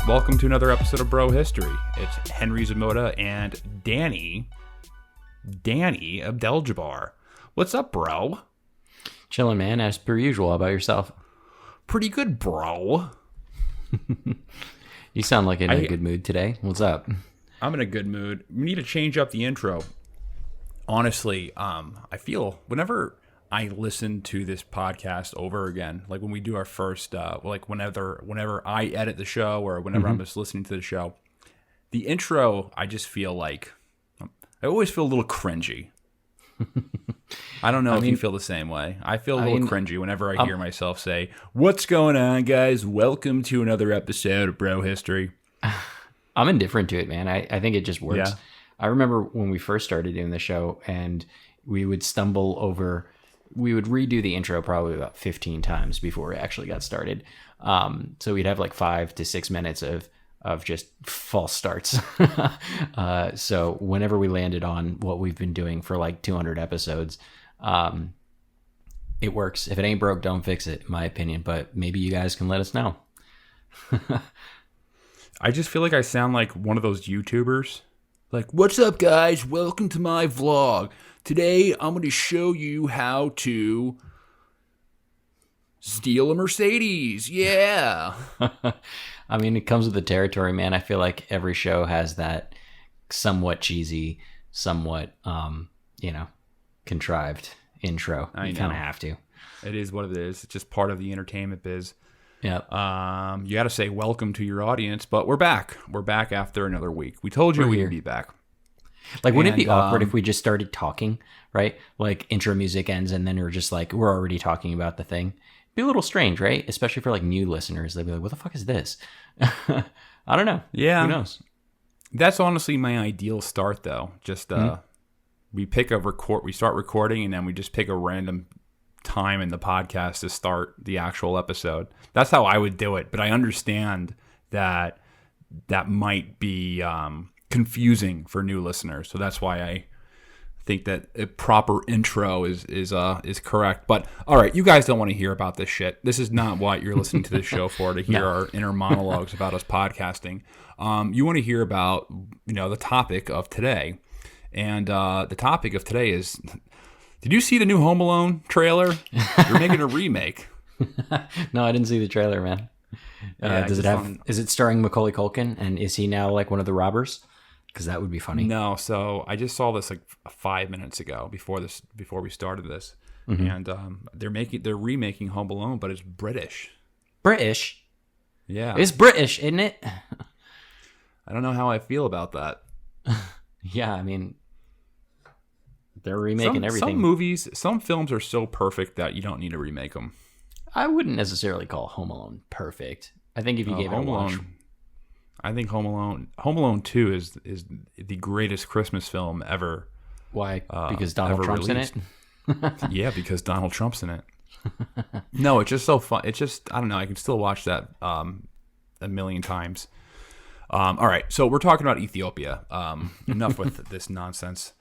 welcome to another episode of Bro History. It's Henry Zamoda and Danny Abdeljabbar. What's up, bro? Chilling, man, as per usual. How about yourself? Pretty good, bro. You sound like in a good mood today. What's up? I'm in a good mood. We need to change up the intro. Honestly, I feel whenever I listen to this podcast over again, like when we do our first, whenever I edit the show or whenever I'm just listening to the show, the intro, I just feel like, I always feel a little cringy. I don't know if you feel the same way. I feel a little cringy whenever I hear myself say, "What's going on, guys? Welcome to another episode of Bro History." I'm indifferent to it, man. I think it just works. Yeah. I remember when we first started doing the show and we would stumble over, we would redo the intro probably about 15 times before we actually got started. So we'd have like 5 to 6 minutes of just false starts. So whenever we landed on what we've been doing for like 200 episodes, it works. If it ain't broke, don't fix it, in my opinion. But maybe you guys can let us know. I just feel like I sound like one of those YouTubers. Like, what's up, guys? Welcome to my vlog. Today, I'm going to show you how to steal a Mercedes. Yeah. I mean, it comes with the territory, man. I feel like every show has that somewhat cheesy, somewhat, contrived intro. You kind of have to. It is what it is. It's just part of the entertainment biz. Yeah. You got to say welcome to your audience, but we're back. We're back after another week. We told you we'd be back. Like, wouldn't it be awkward if we just started talking, right? Like, intro music ends and then we're just like, we're already talking about the thing. It'd be a little strange, right? Especially for like new listeners. They'd be like, what the fuck is this? I don't know. Yeah. Who knows? That's honestly my ideal start, though. Just we start recording and then we just pick a random time in the podcast to start the actual episode. That's how I would do it, but I understand that might be confusing for new listeners, so that's why I think that a proper intro is correct. But all right, you guys don't want to hear about this shit. This is not what you're listening to this show for, to hear our inner monologues about us podcasting. You want to hear about the topic of today, and the topic of today is: did you see the new Home Alone trailer? They're making a remake. No, I didn't see the trailer, man. Is it starring Macaulay Culkin, and is he now like one of the robbers? Because that would be funny. No, so I just saw this like 5 minutes ago before we started this, and they're remaking Home Alone, but it's British. British? Yeah, it's British, isn't it? I don't know how I feel about that. Yeah, I mean, they're remaking everything. Some films are so perfect that you don't need to remake them. I wouldn't necessarily call Home Alone perfect. I think if you gave it a watch. I think Home Alone 2 is the greatest Christmas film ever. Why? Because Donald Trump's released. In it? Yeah, because Donald Trump's in it. No, it's just so fun. It's just, I don't know, I can still watch that a million times. All right, so we're talking about Ethiopia. Enough with this nonsense.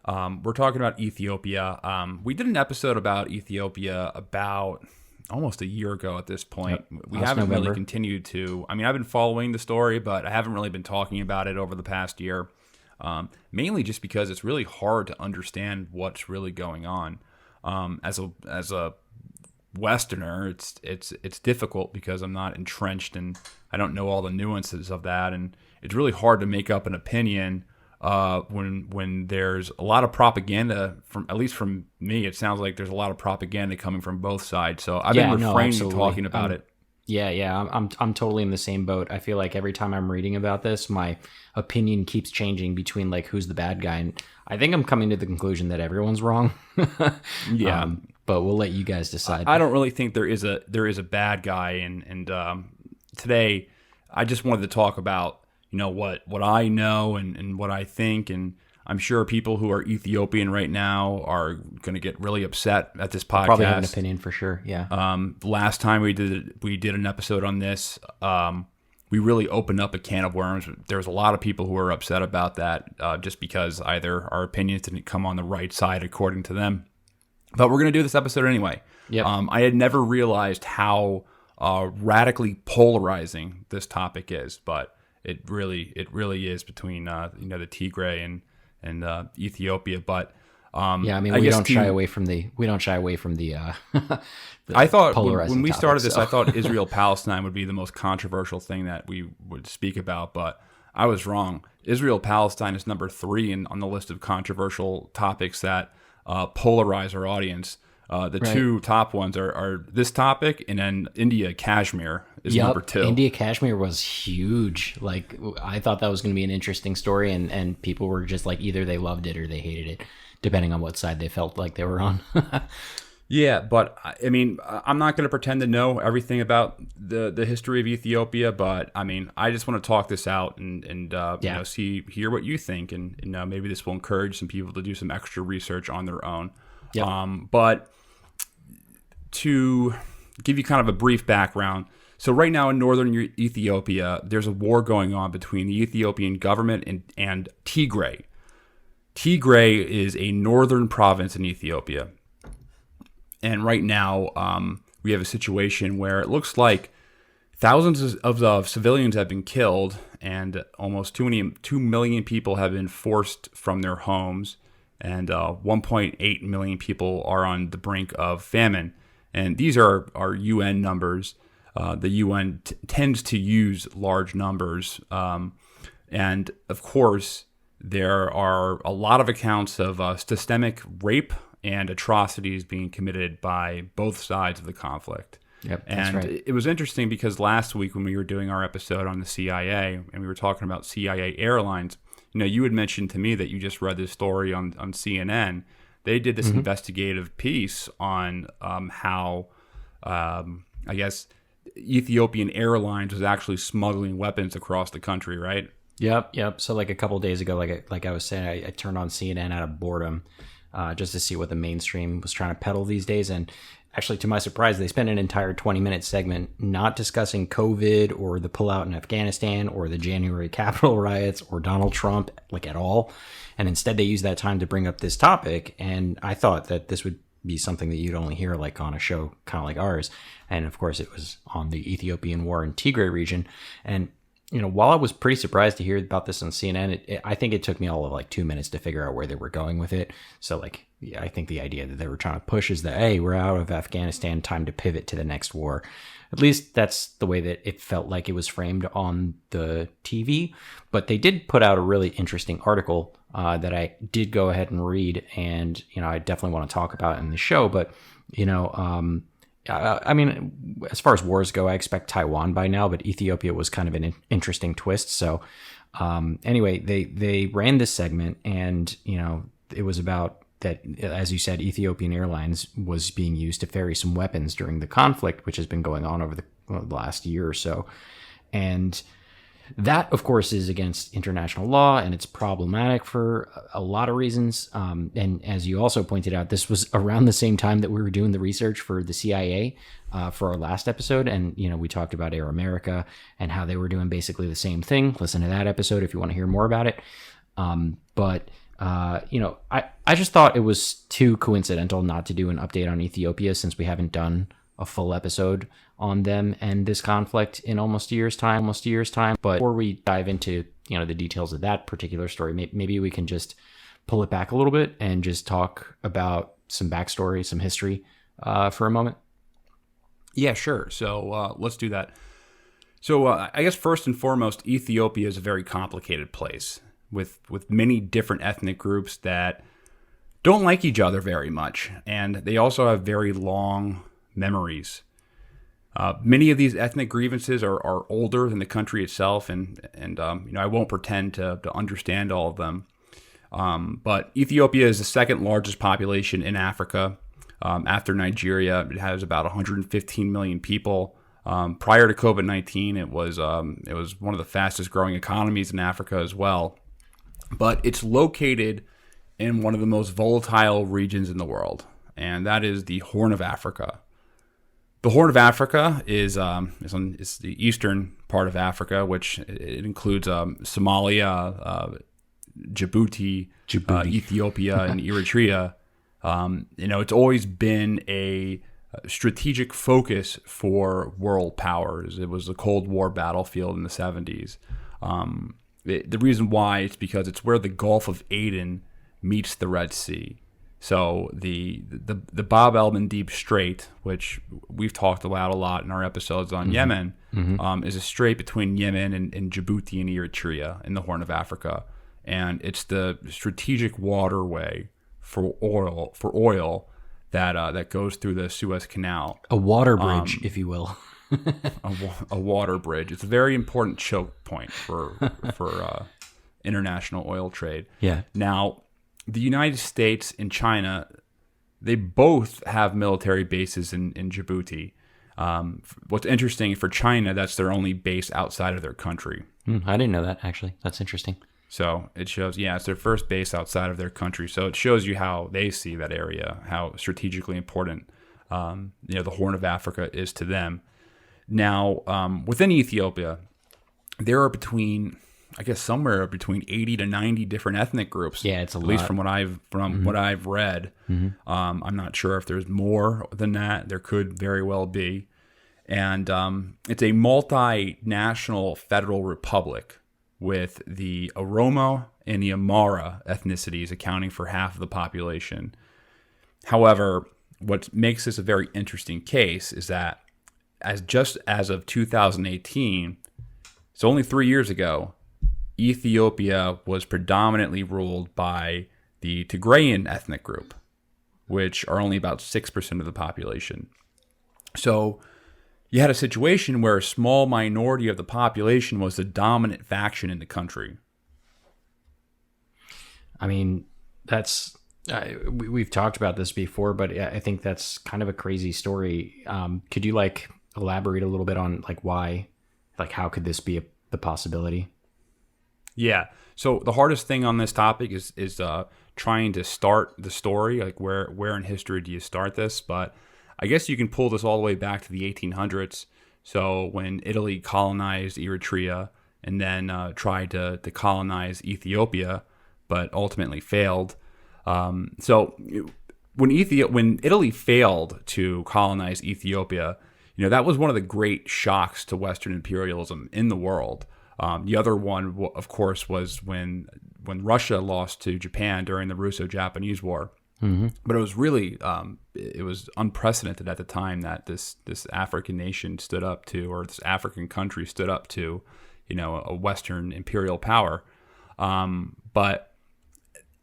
We're talking about Ethiopia. We did an episode about Ethiopia about almost a year ago at this point. Yep. We haven't really continued to. I mean, I've been following the story, but I haven't really been talking about it over the past year. Mainly just because it's really hard to understand what's really going on. As a Westerner, it's difficult because I'm not entrenched and I don't know all the nuances of that, and it's really hard to make up an opinion when there's a lot of propaganda, at least from me. It sounds like there's a lot of propaganda coming from both sides. So I've been refraining from talking about it. Yeah. I'm totally in the same boat. I feel like every time I'm reading about this, my opinion keeps changing between like who's the bad guy, and I think I'm coming to the conclusion that everyone's wrong. Yeah, but we'll let you guys decide. I don't really think there is a bad guy, and today I just wanted to talk about what I know and what I think, and I'm sure people who are Ethiopian right now are going to get really upset at this podcast. Probably have an opinion for sure. Yeah. Last time we did an episode on this, we really opened up a can of worms. There's a lot of people who are upset about that, just because either our opinions didn't come on the right side according to them. But we're going to do this episode anyway. Yep. I had never realized how radically polarizing this topic is, but it really is between the Tigray and Ethiopia. But yeah, I mean, we don't shy away from the the I thought polarizing when we topic, started this, so. I thought Israel Palestine would be the most controversial thing that we would speak about, but I was wrong. Israel Palestine is number 3 on the list of controversial topics that polarize our audience. The Right. 2 top ones are this topic, and then India Kashmir is number 2. India Kashmir was huge. Like, I thought that was going to be an interesting story, and people were just like, either they loved it or they hated it, depending on what side they felt like they were on. Yeah, but I mean, I'm not going to pretend to know everything about the history of Ethiopia, but I mean, I just want to talk this out and hear what you think, and maybe this will encourage some people to do some extra research on their own. Yep. But to give you kind of a brief background, so right now in northern Ethiopia, there's a war going on between the Ethiopian government and Tigray. Tigray is a northern province in Ethiopia. And right now, we have a situation where it looks like thousands of civilians have been killed, and almost 2 million people have been forced from their homes, and 1.8 million people are on the brink of famine. And these are UN numbers. The UN tends to use large numbers. And of course, there are a lot of accounts of systemic rape and atrocities being committed by both sides of the conflict. Yep, that's and right. It was interesting because last week when we were doing our episode on the CIA and we were talking about CIA Airlines, you had mentioned to me that you just read this story on CNN. They did this investigative piece on how, I guess, Ethiopian Airlines was actually smuggling weapons across the country, right? Yep. So like a couple of days ago, like I was saying, I turned on CNN out of boredom, just to see what the mainstream was trying to peddle these days. And actually, to my surprise, they spent an entire 20-minute segment not discussing COVID or the pullout in Afghanistan or the January Capitol riots or Donald Trump, like, at all. And instead, they used that time to bring up this topic. And I thought that this would be something that you'd only hear like on a show kind of like ours. And of course, it was on the Ethiopian war in Tigray region. And while I was pretty surprised to hear about this on CNN, I think it took me all of like 2 minutes to figure out where they were going with it. So like, yeah, I think the idea that they were trying to push is that, hey, we're out of Afghanistan, time to pivot to the next war. At least that's the way that it felt like it was framed on the TV. But they did put out a really interesting article that I did go ahead and read. And, I definitely want to talk about in the show. But, I mean, as far as wars go, I expect Taiwan by now, but Ethiopia was kind of an interesting twist. So anyway, they ran this segment, and, it was about that, as you said, Ethiopian Airlines was being used to ferry some weapons during the conflict, which has been going on over the last year or so. And that, of course, is against international law, and it's problematic for a lot of reasons. And as you also pointed out, this was around the same time that we were doing the research for the CIA for our last episode. And, we talked about Air America and how they were doing basically the same thing. Listen to that episode if you want to hear more about it. I just thought it was too coincidental not to do an update on Ethiopia, since we haven't done a full episode on them and this conflict in almost a year's time. But before we dive into, the details of that particular story, maybe we can just pull it back a little bit and just talk about some backstory, some history for a moment. Yeah, sure. So let's do that. So I guess first and foremost, Ethiopia is a very complicated place with many different ethnic groups that don't like each other very much. And they also have very long memories. Many of these ethnic grievances are older than the country itself, and I won't pretend to understand all of them. But Ethiopia is the second largest population in Africa after Nigeria. It has about 115 million people. Prior to COVID-19, it was one of the fastest growing economies in Africa as well. But it's located in one of the most volatile regions in the world, and that is the Horn of Africa. The Horn of Africa is the eastern part of Africa, which it includes Somalia, Djibouti, Ethiopia, and Eritrea. It's always been a strategic focus for world powers. It was a Cold War battlefield in the 70s. The reason why is because it's where the Gulf of Aden meets the Red Sea. So the Bab el-Mandeb Strait, which we've talked about a lot in our episodes on Yemen, is a strait between Yemen and Djibouti and Eritrea in the Horn of Africa, and it's the strategic waterway for oil that goes through the Suez Canal. A water bridge, if you will. a water bridge. It's a very important choke point for international oil trade. Yeah. Now, the United States and China, they both have military bases in Djibouti. What's interesting for China, that's their only base outside of their country. I didn't know that, actually. That's interesting. So it shows, it's their first base outside of their country. So it shows you how they see that area, how strategically important the Horn of Africa is to them. Now, within Ethiopia, there are somewhere between 80 to 90 different ethnic groups. Yeah, it's a lot. At least from what I've read. I'm not sure if there's more than that. There could very well be. And it's a multinational federal republic with the Oromo and the Amhara ethnicities accounting for half of the population. However, what makes this a very interesting case is that as of 2018, so only 3 years ago, Ethiopia was predominantly ruled by the Tigrayan ethnic group, which are only about 6% of the population. So you had a situation where a small minority of the population was the dominant faction in the country. I mean, that's we've talked about this before, but I think that's kind of a crazy story. Could you elaborate a little bit on why, how could this be the possibility? Yeah. So the hardest thing on this topic is trying to start the story. Where in history do you start this? But I guess you can pull this all the way back to the 1800s. So when Italy colonized Eritrea and then tried to colonize Ethiopia, but ultimately failed. So when Italy failed to colonize Ethiopia, that was one of the great shocks to Western imperialism in the world. The other one, of course, was when Russia lost to Japan during the Russo-Japanese War. But it was really it was unprecedented at the time that this African nation stood up to, or this African country stood up to, a Western imperial power. But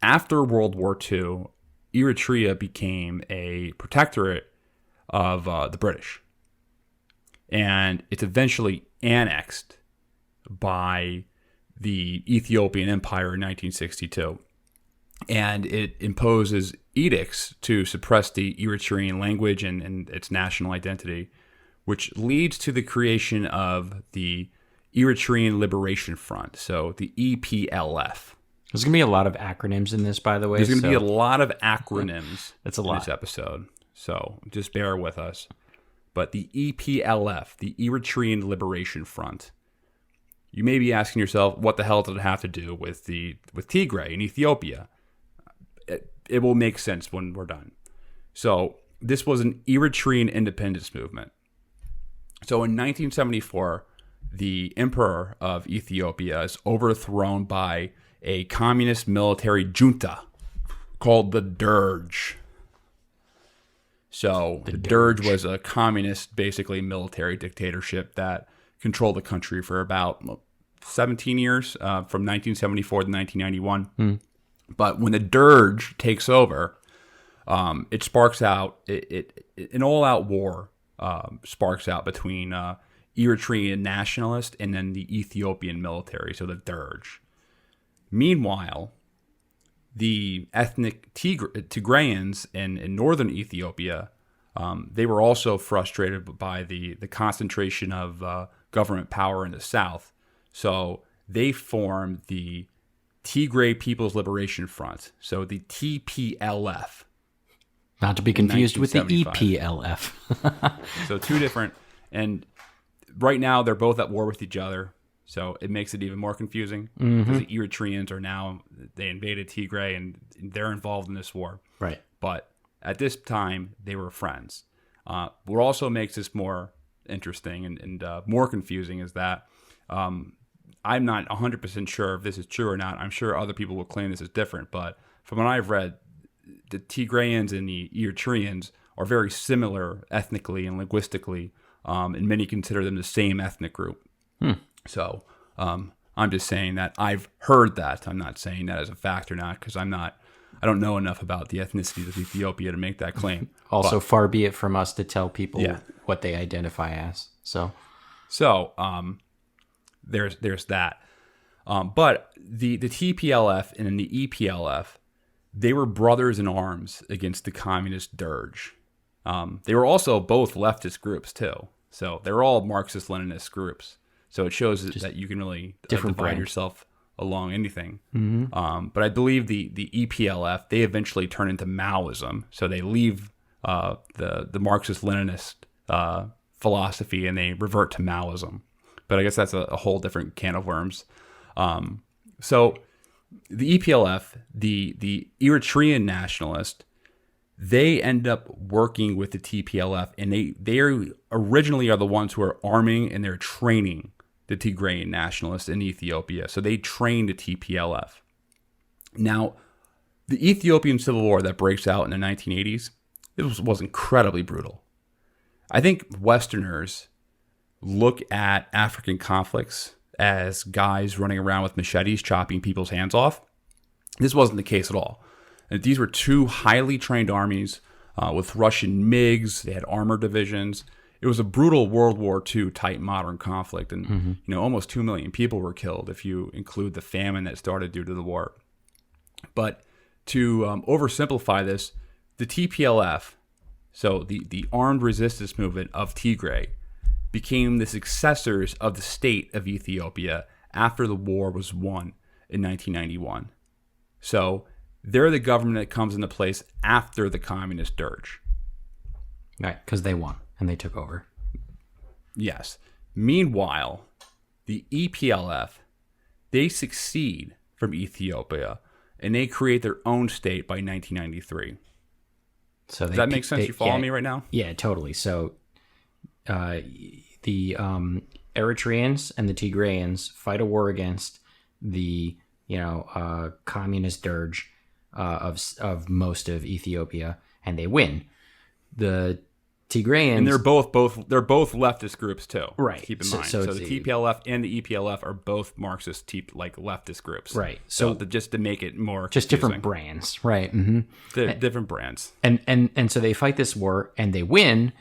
after World War II, Eritrea became a protectorate of the British, and it's eventually annexed by the Ethiopian Empire in 1962. And it imposes edicts to suppress the Eritrean language and its national identity, which leads to the creation of the Eritrean Liberation Front, so the EPLF. There's going to be a lot of acronyms in this, by the way. There's going to be a lot of acronyms That's a lot. in this episode, so just bear with us. But the EPLF, the Eritrean Liberation Front, you may be asking yourself, what the hell does it have to do with Tigray in Ethiopia? It will make sense when we're done. So this was an Eritrean independence movement. So in 1974, the emperor of Ethiopia is overthrown by a communist military junta called the Derg. So the Derg was a communist, basically military dictatorship that controlled the country for about 17 years, from 1974 to 1991. But when the Derg takes over, it sparks out an all-out war. Sparks out between Eritrean nationalists and then the Ethiopian military, so the Derg. Meanwhile, the ethnic Tigrayans in northern Ethiopia, they were also frustrated by the concentration of government power in the south. So they formed the Tigray People's Liberation Front, so the TPLF. Not to be confused with the EPLF. So two different, and right now they're both at war with each other. So it makes it even more confusing because the Eritreans they invaded Tigray and they're involved in this war. Right. But at this time, they were friends. What also makes this more interesting and more confusing is that I'm not 100% sure if this is true or not. I'm sure other people will claim this is different, but from what I've read, the Tigrayans and the Eritreans are very similar ethnically and linguistically, and many consider them the same ethnic group. So I'm just saying that I've heard that. I'm not saying that as a fact or not, because I don't know enough about the ethnicities of Ethiopia to make that claim. Also, far be it from us to tell people what they identify as. So there's that. But the TPLF and the EPLF, they were brothers in arms against the communist dirge. They were also both leftist groups too. So they're all Marxist-Leninist groups. So it shows that you can really divide yourself along anything. But I believe the EPLF, they eventually turn into Maoism. So they leave the Marxist-Leninist philosophy and they revert to Maoism. But I guess that's a whole different can of worms. So the EPLF, the Eritrean nationalist, they end up working with the TPLF, and they originally are the ones who are arming and they're training the Tigrayan nationalists in Ethiopia. So they trained the TPLF. Now, the Ethiopian Civil War that breaks out in the 1980s, it was incredibly brutal. I think Westerners look at African conflicts as guys running around with machetes chopping people's hands off. This wasn't the case at all. And these were two highly trained armies with Russian MiGs. They had armored divisions. It was a brutal World War II type modern conflict, and almost 2 million people were killed if you include the famine that started due to the war. But to oversimplify this, the TPLF, so the armed resistance movement of Tigray, became the successors of the state of Ethiopia after the war was won in 1991. So they're the government that comes into place after the communist dirge. Right, because they won and they took over. Yes. Meanwhile, the EPLF, they succeed from Ethiopia and they create their own state by 1993. So does that make sense? You follow me right now? Yeah, totally. So the Eritreans and the Tigrayans fight a war against the communist dirge of most of Ethiopia, and they win. The Tigrayans, and they're both leftist groups too. Right. Keep in mind. So the TPLF and the EPLF are both Marxist leftist groups. Right. So just to make it more just confusing. Different brands. Right. Different brands. And so they fight this war and they win.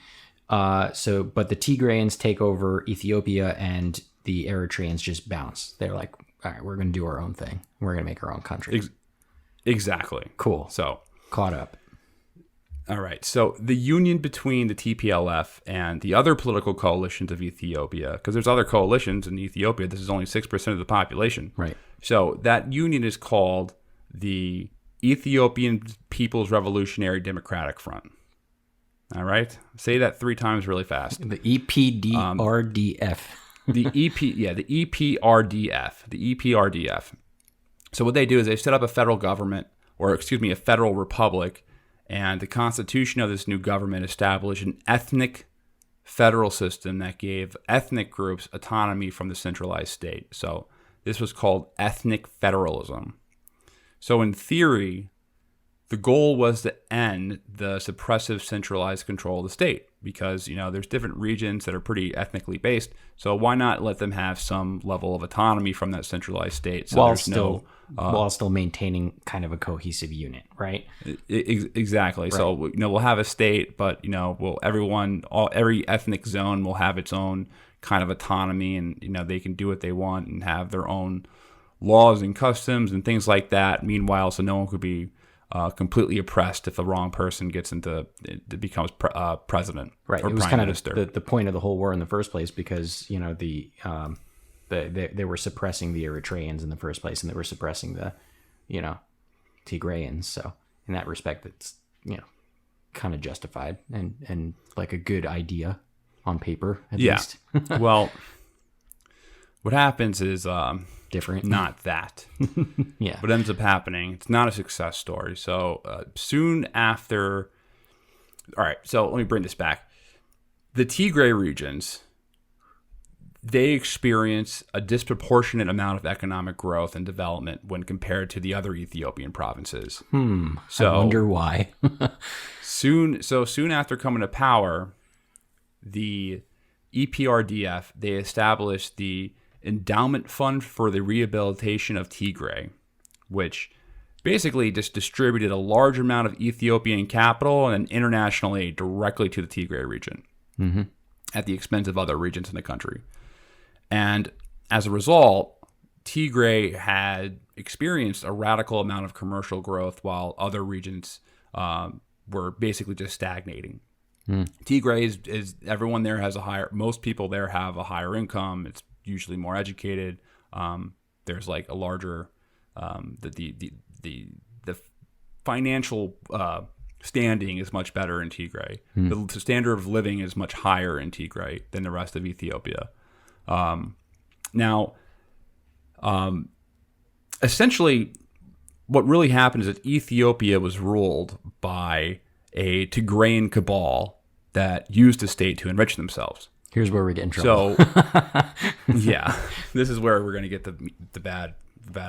But the Tigrayans take over Ethiopia and the Eritreans just bounce. They're like, all right, we're going to do our own thing. We're going to make our own country. Exactly. Cool. So caught up. All right. So the union between the TPLF and the other political coalitions of Ethiopia, because there's other coalitions in Ethiopia, this is only 6% of the population. Right. So that union is called the Ethiopian People's Revolutionary Democratic Front. All right. Say that 3 times really fast. The EPDRDF. the EPRDF. So what they do is they set up a federal government, a federal republic, and the constitution of this new government established an ethnic federal system that gave ethnic groups autonomy from the centralized state. So this was called ethnic federalism. So in theory, the goal was to end the suppressive centralized control of the state because, there's different regions that are pretty ethnically based. So why not let them have some level of autonomy from that centralized state? So while still maintaining kind of a cohesive unit, right? Exactly. Right. So, we'll have a state, but, every ethnic zone will have its own kind of autonomy and, they can do what they want and have their own laws and customs and things like that. Meanwhile, so no one could be completely oppressed if the wrong person becomes president, right? Or it was prime kind minister. Of the point of the whole war in the first place because they were suppressing the Eritreans in the first place, and they were suppressing the Tigrayans. So in that respect, it's kind of justified and like a good idea on paper at least. Well, what happens is different. Not that. Yeah. What ends up happening, it's not a success story. So soon after, all right, so let me bring this back. the Tigray regions, they experience a disproportionate amount of economic growth and development when compared to the other Ethiopian provinces. So, I wonder why. soon after coming to power, the EPRDF, they established the Endowment Fund for the Rehabilitation of Tigray, which basically just distributed a large amount of Ethiopian capital and international aid directly to the Tigray region at the expense of other regions in the country. And as a result, Tigray had experienced a radical amount of commercial growth while other regions were basically just stagnating. Tigray is everyone there has most people there have a higher income. It's usually more educated. There's like a larger, the financial standing is much better in Tigray. The standard of living is much higher in Tigray than the rest of Ethiopia. Essentially, what really happened is that Ethiopia was ruled by a Tigrayan cabal that used the state to enrich themselves. Here's where we get in trouble. So, yeah, this is where we're going to get the bad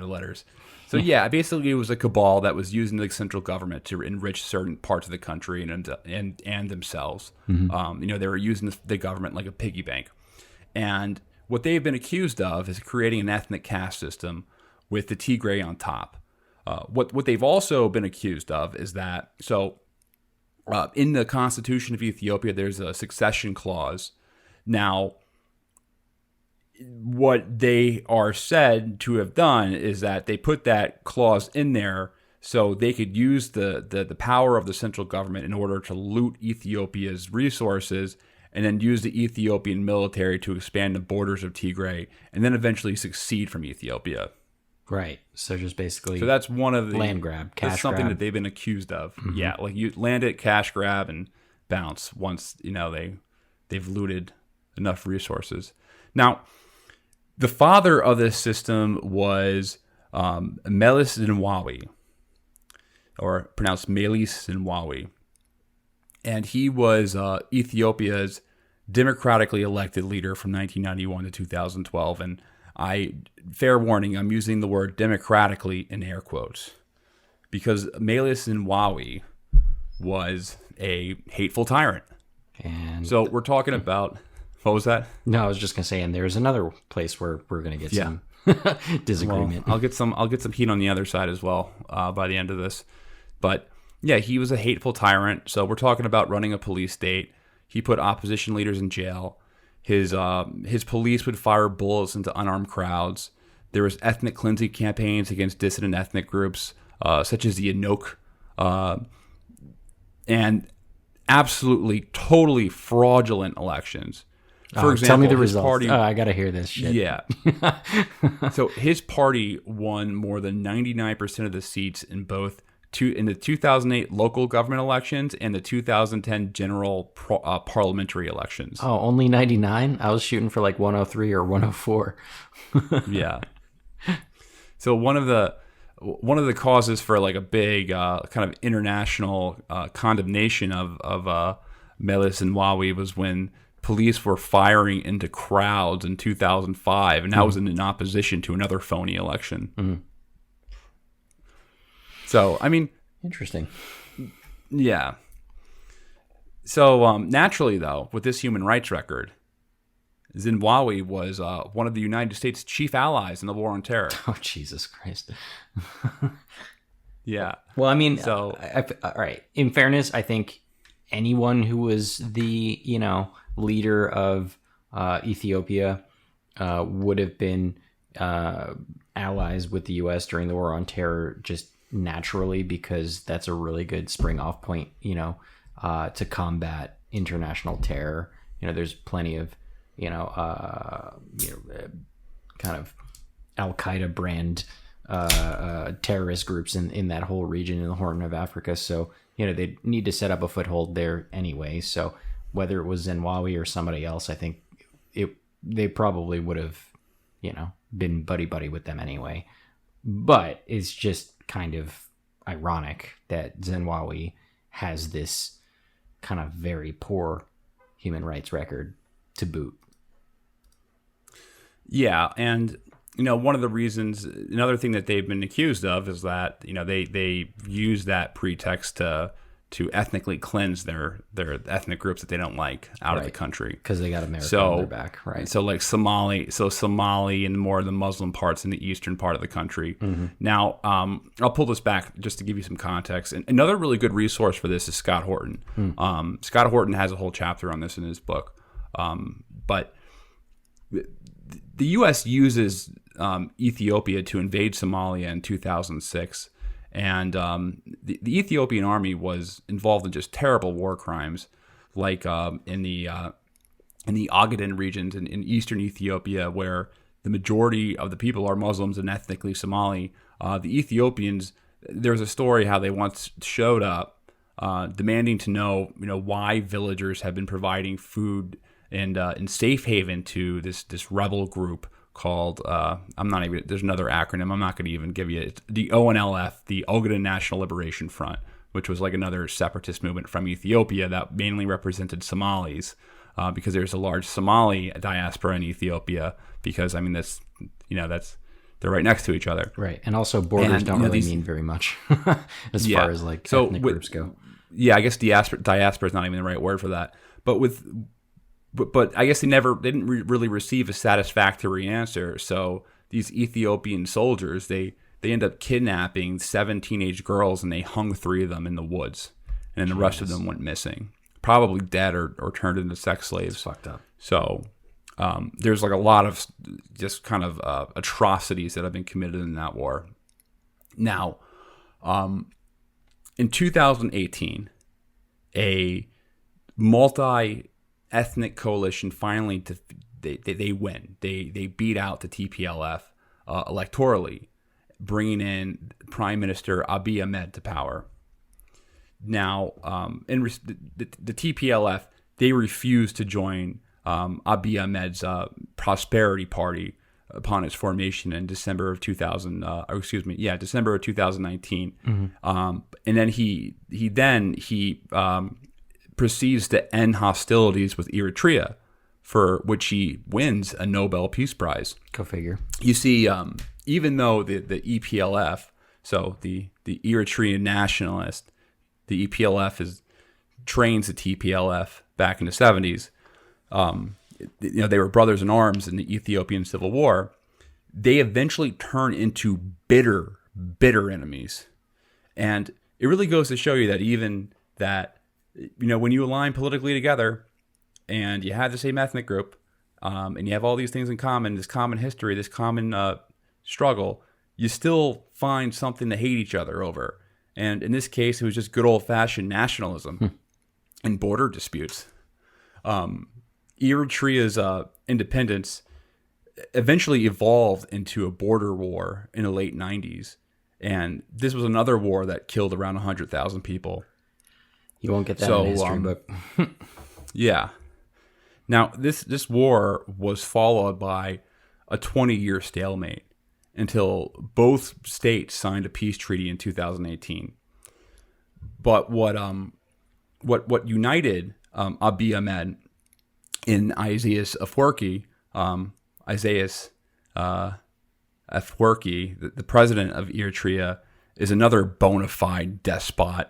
letters. So, yeah, basically it was a cabal that was using the central government to enrich certain parts of the country and themselves. They were using the government like a piggy bank. And what they've been accused of is creating an ethnic caste system with the Tigray on top. What they've also been accused of is that, in the Constitution of Ethiopia, there's a succession clause. Now, what they are said to have done is that they put that clause in there so they could use the power of the central government in order to loot Ethiopia's resources and then use the Ethiopian military to expand the borders of Tigray and then eventually succeed from Ethiopia. Right. So just basically that's one of the land grab, cash that's something grab. that they've been accused of. Yeah, like you land it, cash grab, and bounce once they've looted enough resources. Now, the father of this system was Meles Zenawi, or pronounced Meles Zenawi. And he was Ethiopia's democratically elected leader from 1991 to 2012. And fair warning, I'm using the word democratically in air quotes because Meles Zenawi was a hateful tyrant. And so we're talking about, what was that? No, I was just gonna say, and there's another place where we're gonna get some disagreement. Well, I'll get some heat on the other side as well by the end of this. But yeah, he was a hateful tyrant. So we're talking about running a police state. He put opposition leaders in jail. His police would fire bullets into unarmed crowds. There was ethnic cleansing campaigns against dissident ethnic groups, such as the Inuk, and absolutely, totally fraudulent elections. For example, tell me the results. I gotta hear this shit. Yeah. So his party won more than 99% of the seats in both in the 2008 local government elections and the 2010 general parliamentary elections. Oh, only 99? I was shooting for like 103 or 104. Yeah. So one of the causes for like a big kind of international condemnation of Meles Zenawi was when police were firing into crowds in 2005, and that was in opposition to another phony election. So, I mean... Interesting. Yeah. So, naturally, though, with this human rights record, Zenawi was one of the United States' chief allies in the war on terror. Oh, Jesus Christ. Yeah. Well, I mean, all right. In fairness, I think anyone who was the, leader of Ethiopia would have been allies with the U.S. during the war on terror just naturally, because that's a really good spring off point, to combat international terror. There's plenty of, kind of Al-Qaeda brand terrorist groups in that whole region in the Horn of Africa. So, they need to set up a foothold there anyway. So whether it was Zenawi or somebody else, I think they probably would have, been buddy-buddy with them anyway. But it's just kind of ironic that Zenawi has this kind of very poor human rights record to boot. Yeah, and one of the reasons, another thing that they've been accused of is that they use that pretext to ethnically cleanse their ethnic groups that they don't like out of the country because they got America on their back, right? So like Somali and more of the Muslim parts in the eastern part of the country. Mm-hmm. Now, I'll pull this back just to give you some context. And another really good resource for this is Scott Horton. Scott Horton has a whole chapter on this in his book. But the U.S. uses Ethiopia to invade Somalia in 2006. And the Ethiopian army was involved in just terrible war crimes, like in the Ogaden regions in eastern Ethiopia, where the majority of the people are Muslims and ethnically Somali. The Ethiopians, there's a story how they once showed up demanding to know, why villagers have been providing food and safe haven to this rebel group called, there's another acronym, I'm not going to even give you it, the ONLF, the Ogaden National Liberation Front, which was like another separatist movement from Ethiopia that mainly represented Somalis, because there's a large Somali diaspora in Ethiopia, because, they're right next to each other. Right, and also borders don't really mean very much as far as like ethnic groups go. Yeah, I guess diaspora is not even the right word for that. But I guess they didn't really receive a satisfactory answer. So these Ethiopian soldiers, they end up kidnapping 7 teenage girls, and they hung 3 of them in the woods, and then the rest of them went missing, probably dead or turned into sex slaves. It's fucked up. So there's like a lot of just kind of atrocities that have been committed in that war. Now, in 2018, a multi-ethnic coalition finally they win. They beat out the TPLF electorally, bringing in Prime Minister Abiy Ahmed to power. Now, the TPLF, they refused to join Abiy Ahmed's Prosperity Party upon its formation in December of 2019. Mm-hmm. And then he proceeds to end hostilities with Eritrea, for which he wins a Nobel Peace Prize. Go figure. You see, even though the EPLF, so the Eritrean nationalist, the EPLF trains the TPLF back in the 70s. They were brothers in arms in the Ethiopian Civil War. They eventually turn into bitter enemies. And it really goes to show you that even that, when you align politically together and you have the same ethnic group, and you have all these things in common, this common history, this common struggle, you still find something to hate each other over. And in this case, it was just good old-fashioned nationalism and border disputes. Eritrea's independence eventually evolved into a border war in the late 90s. And this was another war that killed around 100,000 people. You won't get that in a history book. Yeah. Now, this war was followed by a 20-year stalemate until both states signed a peace treaty in 2018. But what united Abiy Ahmed in Isaias Afwerki, the president of Eritrea, is another bona fide despot,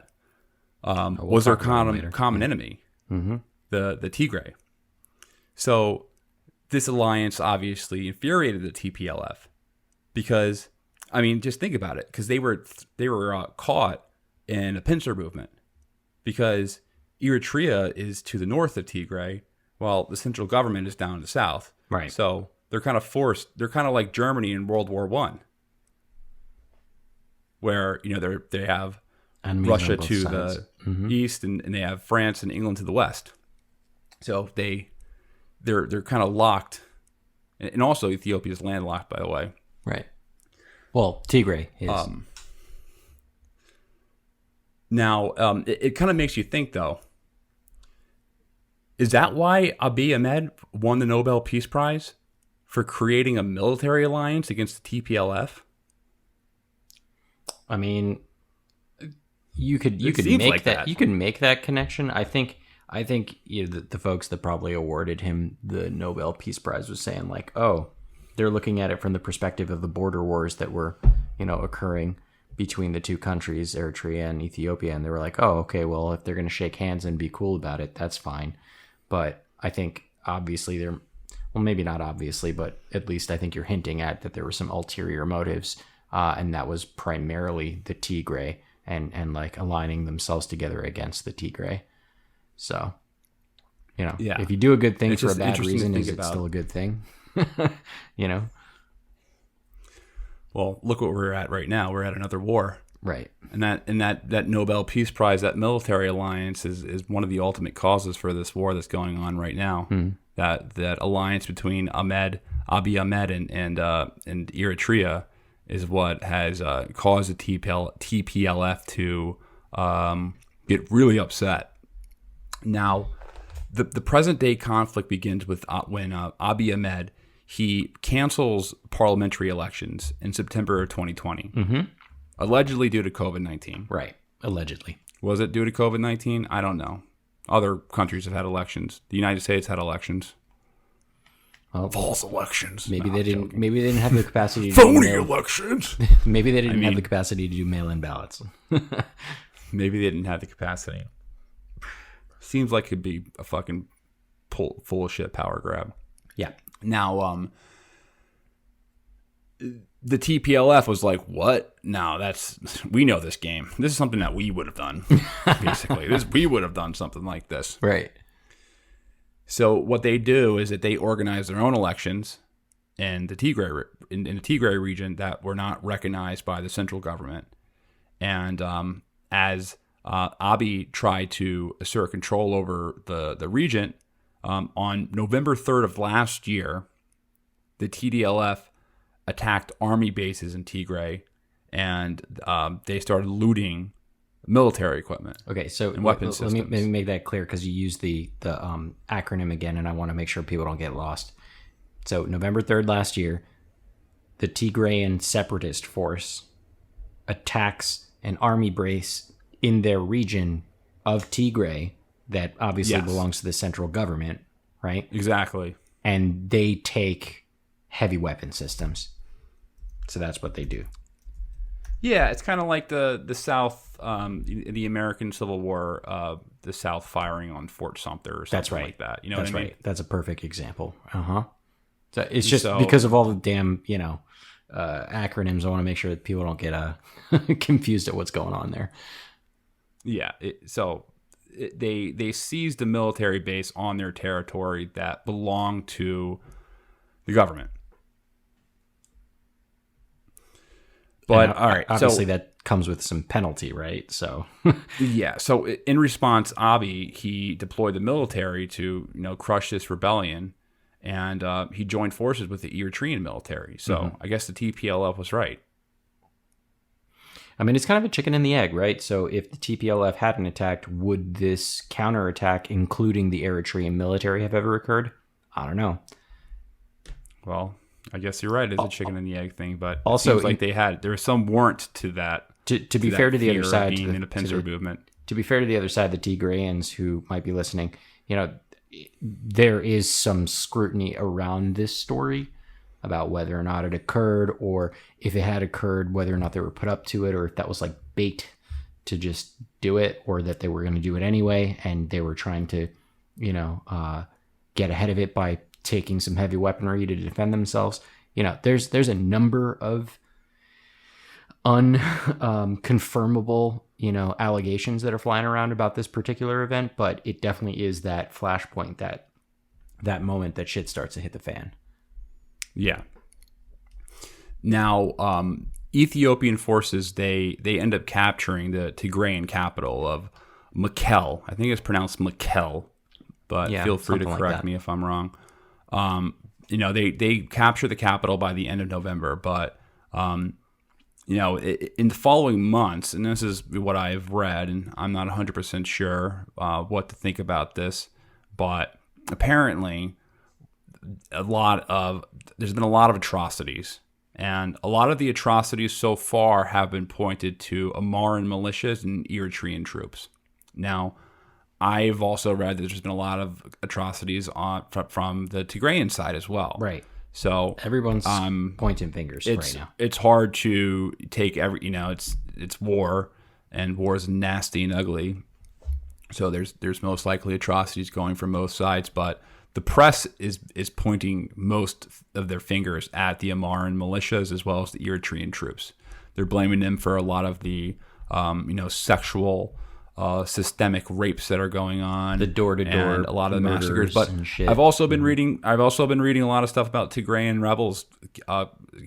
was their common enemy, the Tigray. So this alliance obviously infuriated the TPLF because, just think about it, because they were caught in a pincer movement, because Eritrea is to the north of Tigray, while the central government is down in the south. Right. So they're kind of forced. They're kind of like Germany in World War I, where they have Russia to the east, and they have France and England to the west. So they're kind of locked, and also Ethiopia is landlocked, by the way. Right. Well, Tigray is. Now, it kind of makes you think, though. Is that why Abiy Ahmed won the Nobel Peace Prize? For creating a military alliance against the TPLF? You could make like that. You could make that connection. I think I think the folks that probably awarded him the Nobel Peace Prize was saying like, oh, they're looking at it from the perspective of the border wars that were, occurring between the two countries, Eritrea and Ethiopia. And they were like, oh, okay, well, if they're going to shake hands and be cool about it, that's fine. But I think obviously well, maybe not obviously, but at least I think you're hinting at that there were some ulterior motives. And that was primarily the Tigray and like aligning themselves together against the Tigray. So, if you do a good thing for a bad reason, is it still a good thing? Well, look what we're at right now. We're at another war. Right. And that Nobel Peace Prize, that military alliance is one of the ultimate causes for this war that's going on right now. That alliance between Abiy Ahmed and Eritrea is what has caused the TPLF to get really upset. Now, the present day conflict begins with when Abiy Ahmed, he cancels parliamentary elections in September of 2020, allegedly due to COVID-19. Right, allegedly. Was it due to COVID-19? I don't know. Other countries have had elections. The United States had elections. Well, false elections. Maybe they didn't. Maybe they didn't have the capacity. Phony elections. Maybe they didn't have the capacity to do mail-in ballots. Maybe they didn't have the capacity. Seems like it'd be a fucking full of shit power grab. Yeah. Now, the TPLF was like, "What? No, we know this game. This is something that we would have done. Basically, we would have done something like this." Right. So what they do is that they organize their own elections in the Tigray in the Tigray region that were not recognized by the central government, and as Abiy tried to assert control over the region, on November 3rd of last year, the TDLF attacked army bases in Tigray, and they started looting military equipment. Okay, so weapon systems. Let me make that clear because you used the acronym again, and I want to make sure people don't get lost. So November 3rd last year, the Tigrayan separatist force attacks an army base in their region of Tigray that obviously belongs to the central government, right? Exactly. And they take heavy weapon systems. So that's what they do. Yeah, it's kind of like the South, the American Civil War, the South firing on Fort Sumter or something like that. You know what I mean? Right. That's a perfect example. So it's just because of all the damn, acronyms, I want to make sure that people don't get confused at what's going on there. Yeah. They seized a military base on their territory that belonged to the government. But all right, obviously that comes with some penalty, right? So yeah. So in response, Abiy, he deployed the military to crush this rebellion, and he joined forces with the Eritrean military. So I guess the TPLF was right. I mean, it's kind of a chicken and the egg, right? So if the TPLF hadn't attacked, would this counterattack, including the Eritrean military, have ever occurred? I don't know. Well, I guess you're right. It's a chicken and the egg thing, but also, it seems like there was some warrant to that. To be fair to the other side, being in a pincer movement. To be fair to the other side, the Tigrayans who might be listening, there is some scrutiny around this story about whether or not it occurred, or if it had occurred, whether or not they were put up to it, or if that was like bait to just do it, or that they were going to do it anyway, and they were trying to, get ahead of it by taking some heavy weaponry to defend themselves. There's a number of unconfirmable, allegations that are flying around about this particular event, but it definitely is that flashpoint, that moment that shit starts to hit the fan. Yeah. Now, Ethiopian forces, they end up capturing the Tigrayan capital of Mikhail. I think it's pronounced Mikhail, but feel free to correct me if I'm wrong. They capture the capital by the end of November, but in the following months, and this is what I've read, and I'm not 100% sure what to think about this, but apparently there's been a lot of atrocities, and a lot of the atrocities so far have been pointed to Amharan militias and Eritrean troops. Now, I've also read that there's been a lot of atrocities from the Tigrayan side as well. Right. So Everyone's pointing fingers right now. It's hard to take it's war, and war is nasty and ugly. So there's most likely atrocities going from both sides, but the press is pointing most of their fingers at the Amaran militias as well as the Eritrean troops. They're blaming them for a lot of the sexual systemic rapes that are going on, The door-to-door and a lot of the massacres. But and shit. I've also been reading a lot of stuff about Tigrayan rebels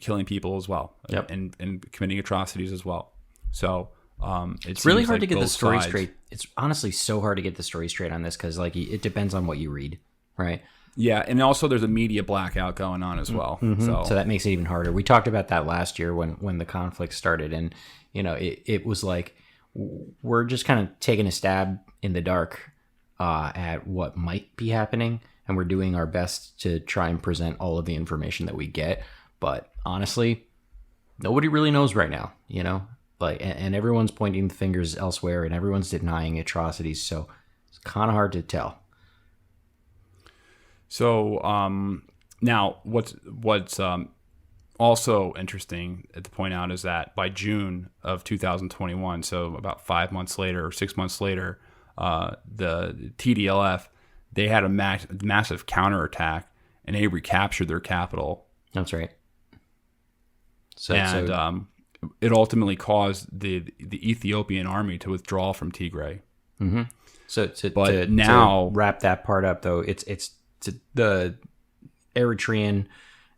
killing people as well, Yep. and committing atrocities as well. So it's really hard to get the both story sides- straight. It's honestly so hard to get the story straight on this because like it depends on what you read, right? Yeah, and also there's a media blackout going on as well. So that makes it even harder. We talked about that last year when the conflict started, and it was like we're just kind of taking a stab in the dark at what might be happening, and we're doing our best to try and present all of the information that we get. But honestly, nobody really knows right now, and everyone's pointing the fingers elsewhere, and everyone's denying atrocities. So it's kind of hard to tell. So now what's also interesting to point out is that by June of 2021, so about 5 months later or 6 months later, the TDLF, they had a massive counterattack, and they recaptured their capital. That's right. It ultimately caused the Ethiopian army to withdraw from Tigray. Mm-hmm. So now to wrap that part up, though, it's the Eritrean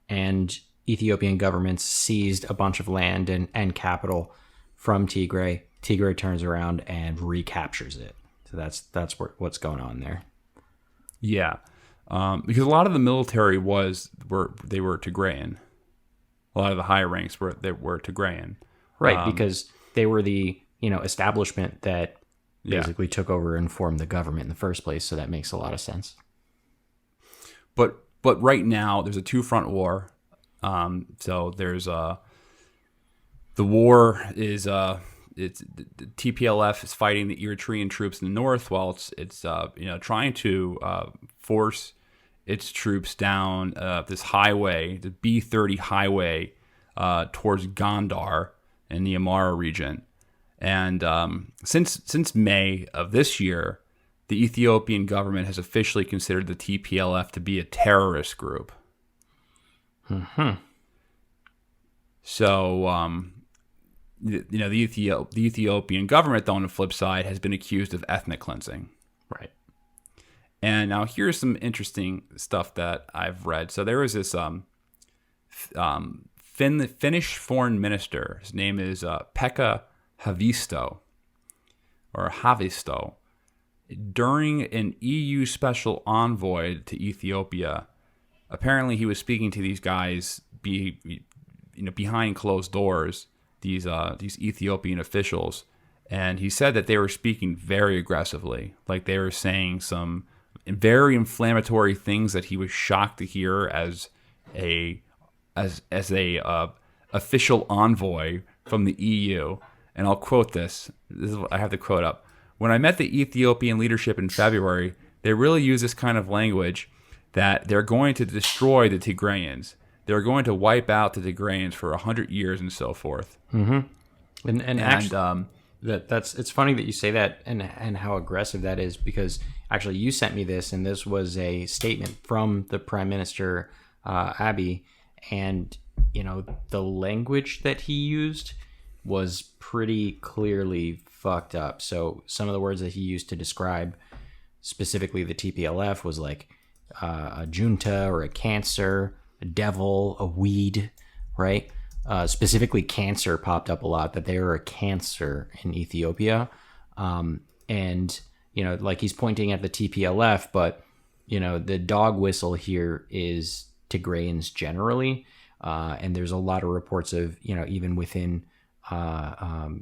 and Ethiopian governments seized a bunch of land and capital from Tigray. Tigray turns around and recaptures it. So that's what's going on there. Yeah, because a lot of the military were Tigrayan. A lot of the higher ranks were Tigrayan. Right, because they were the establishment that basically took over and formed the government in the first place. So that makes a lot of sense. But right now there's a two-front war. So there's the war is it's the TPLF is fighting the Eritrean troops in the north, while it's trying to force its troops down this highway, the B30 highway, towards Gondar in the Amara region. And since May of this year, the Ethiopian government has officially considered the TPLF to be a terrorist group. Mm-hmm. So, the Ethiopian government, though, on the flip side, has been accused of ethnic cleansing. Right. And now here's some interesting stuff that I've read. So there was this Finnish foreign minister. His name is Pekka Haavisto. During an EU special envoy to Ethiopia, apparently he was speaking to these guys behind closed doors, these Ethiopian officials, and he said that they were speaking very aggressively, like they were saying some very inflammatory things that he was shocked to hear as a official envoy from the EU. And I'll quote this. I have the quote up. When I met the Ethiopian leadership in February, they really use this kind of language that they're going to destroy the Tigrayans. They're going to wipe out the Tigrayans for 100 years and so forth. Mm-hmm. And actually, it's funny that you say that and how aggressive that is, because actually you sent me this, and this was a statement from the Prime Minister Abiy, and the language that he used was pretty clearly fucked up. So some of the words that he used to describe specifically the TPLF was like a junta or a cancer, a devil, a weed, right? Specifically cancer popped up a lot, that they were a cancer in Ethiopia. And, like he's pointing at the TPLF, but, the dog whistle here is Tigrayans generally. And there's a lot of reports of, even within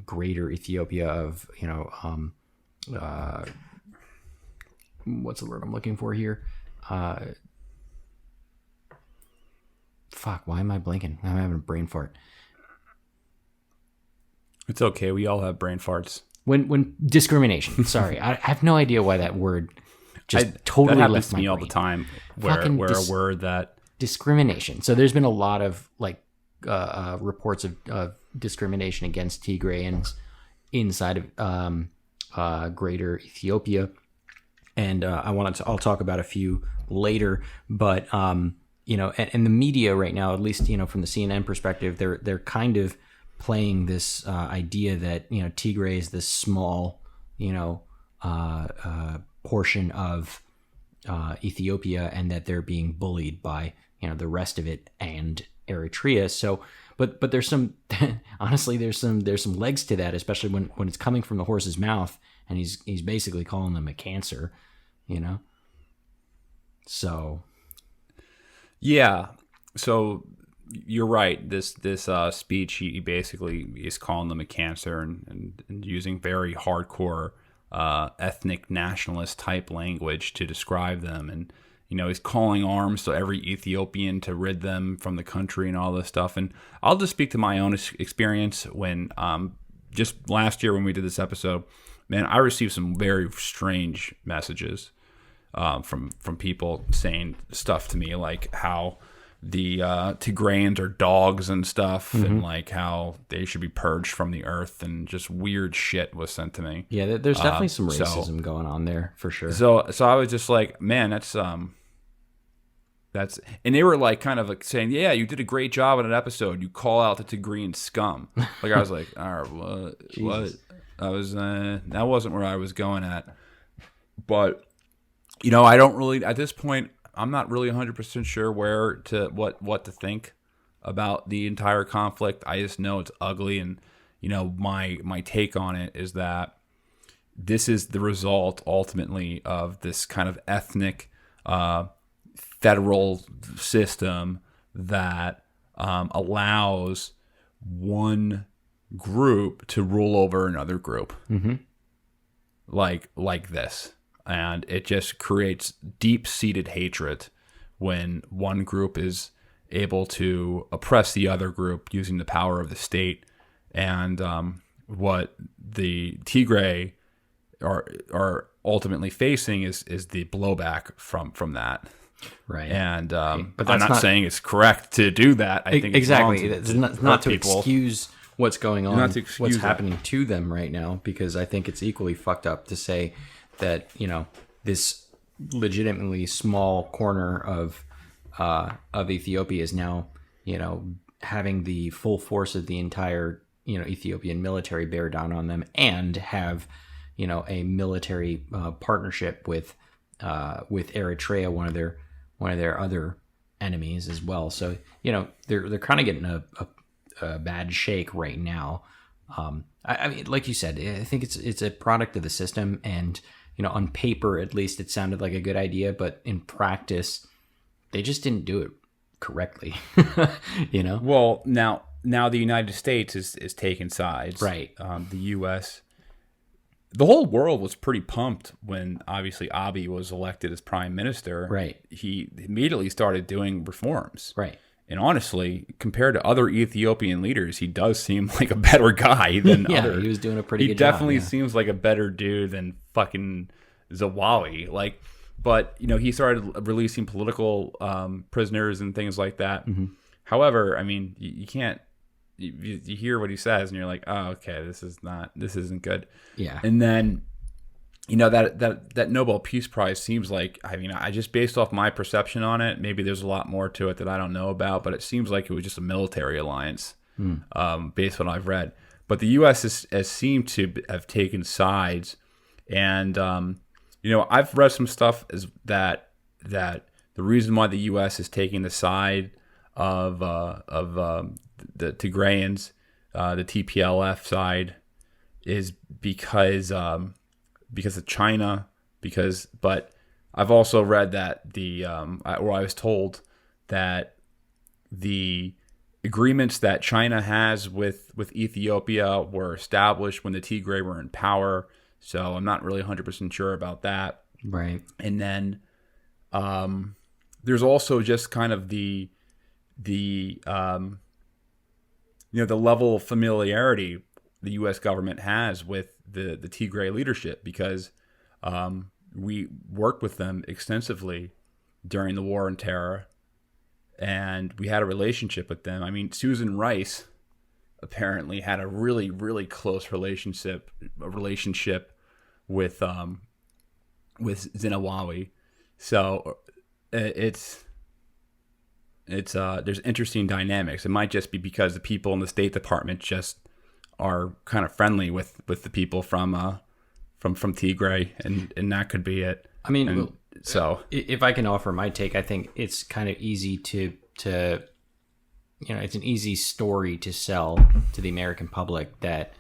greater Ethiopia of, what's the word I'm looking for here? Fuck, why am I blanking? I'm having a brain fart. It's okay. We all have brain farts. When discrimination. Sorry, I have no idea why that word just That totally happens left to my me all brain. the time. Where Fucking a word that discrimination. So there's been a lot of like reports of discrimination against Tigrayans inside of Greater Ethiopia, and I'll talk about a few later. But you know, and the media right now, at least, you know, from the CNN perspective, they're kind of playing this idea that, you know, Tigray is this small, you know, portion of Ethiopia, and that they're being bullied by, you know, the rest of it and Eritrea. So, but there's some honestly there's some legs to that, especially when it's coming from the horse's mouth, and he's basically calling them a cancer, you know. So, yeah. So you're right. This speech, he basically is calling them a cancer and using very hardcore ethnic nationalist type language to describe them, and you know, he's calling arms to every Ethiopian to rid them from the country and all this stuff. And I'll just speak to my own experience when just last year when we did this episode, man, I received some very strange messages from people saying stuff to me like how the Tigrayans are dogs and stuff, and like how they should be purged from the earth, and just weird shit was sent to me. yeah, there's definitely some racism going on there for sure. So I was just like, man, that's and they were like kind of like saying, yeah, you did a great job on an episode. You call out the Tigrian scum. Like I was like, all right, what? I was that wasn't where I was going at. But you know, I don't really at this point. I'm not really 100% sure what to think about the entire conflict. I just know it's ugly, and you know, my take on it is that this is the result ultimately of this kind of ethnic federal system that allows one group to rule over another group, like this. And it just creates deep-seated hatred when one group is able to oppress the other group using the power of the state. And what the Tigray are ultimately facing is the blowback from that. Right. And but I'm not saying it's correct to do that. I think exactly. It's It's not to excuse what's going on, what's happening to them right now, because I think it's equally fucked up to say that, you know, this legitimately small corner of Ethiopia is now, you know, having the full force of the entire, you know, Ethiopian military bear down on them, and have, you know, a military partnership with Eritrea, one of their other enemies as well. So, you know, they're kind of getting a bad shake right now. I mean, like you said, I think it's a product of the system, and you know, on paper at least it sounded like a good idea, but in practice they just didn't do it correctly. You know. Well, now the United States is taking sides, right? The U.S. The whole world was pretty pumped when obviously Abiy was elected as prime minister. Right. He immediately started doing reforms. Right. And honestly, compared to other Ethiopian leaders, he does seem like a better guy than other. He was doing a pretty good job. He definitely seems like a better dude than fucking Zawawi. Like, but you know, he started releasing political prisoners and things like that. Mm-hmm. However, I mean, you can't. You hear what he says, and you're like, oh, okay, this isn't good. Yeah. And then, you know, that Nobel Peace Prize seems like, I mean, I just based off my perception on it, maybe there's a lot more to it that I don't know about, but it seems like it was just a military alliance, based on what I've read. But the U.S. has seemed to have taken sides, and you know, I've read some stuff that the reason why the U.S. is taking the side of the Tigrayans, the TPLF side, is because of China. But I've also read that I was told that the agreements that China has with Ethiopia were established when the Tigray were in power. So I'm not really 100% sure about that. Right. And then there's also just kind of the you know, the level of familiarity the U.S. government has with the Tigray leadership, because we worked with them extensively during the war on terror, and we had a relationship with them. I mean, Susan Rice apparently had a really, really close relationship with Zinawawi. So it's there's interesting dynamics. It might just be because the people in the State Department just are kind of friendly with the people from Tigray, and that could be it. I mean, and so if I can offer my take, I think it's kind of easy to it's an easy story to sell to the American public that,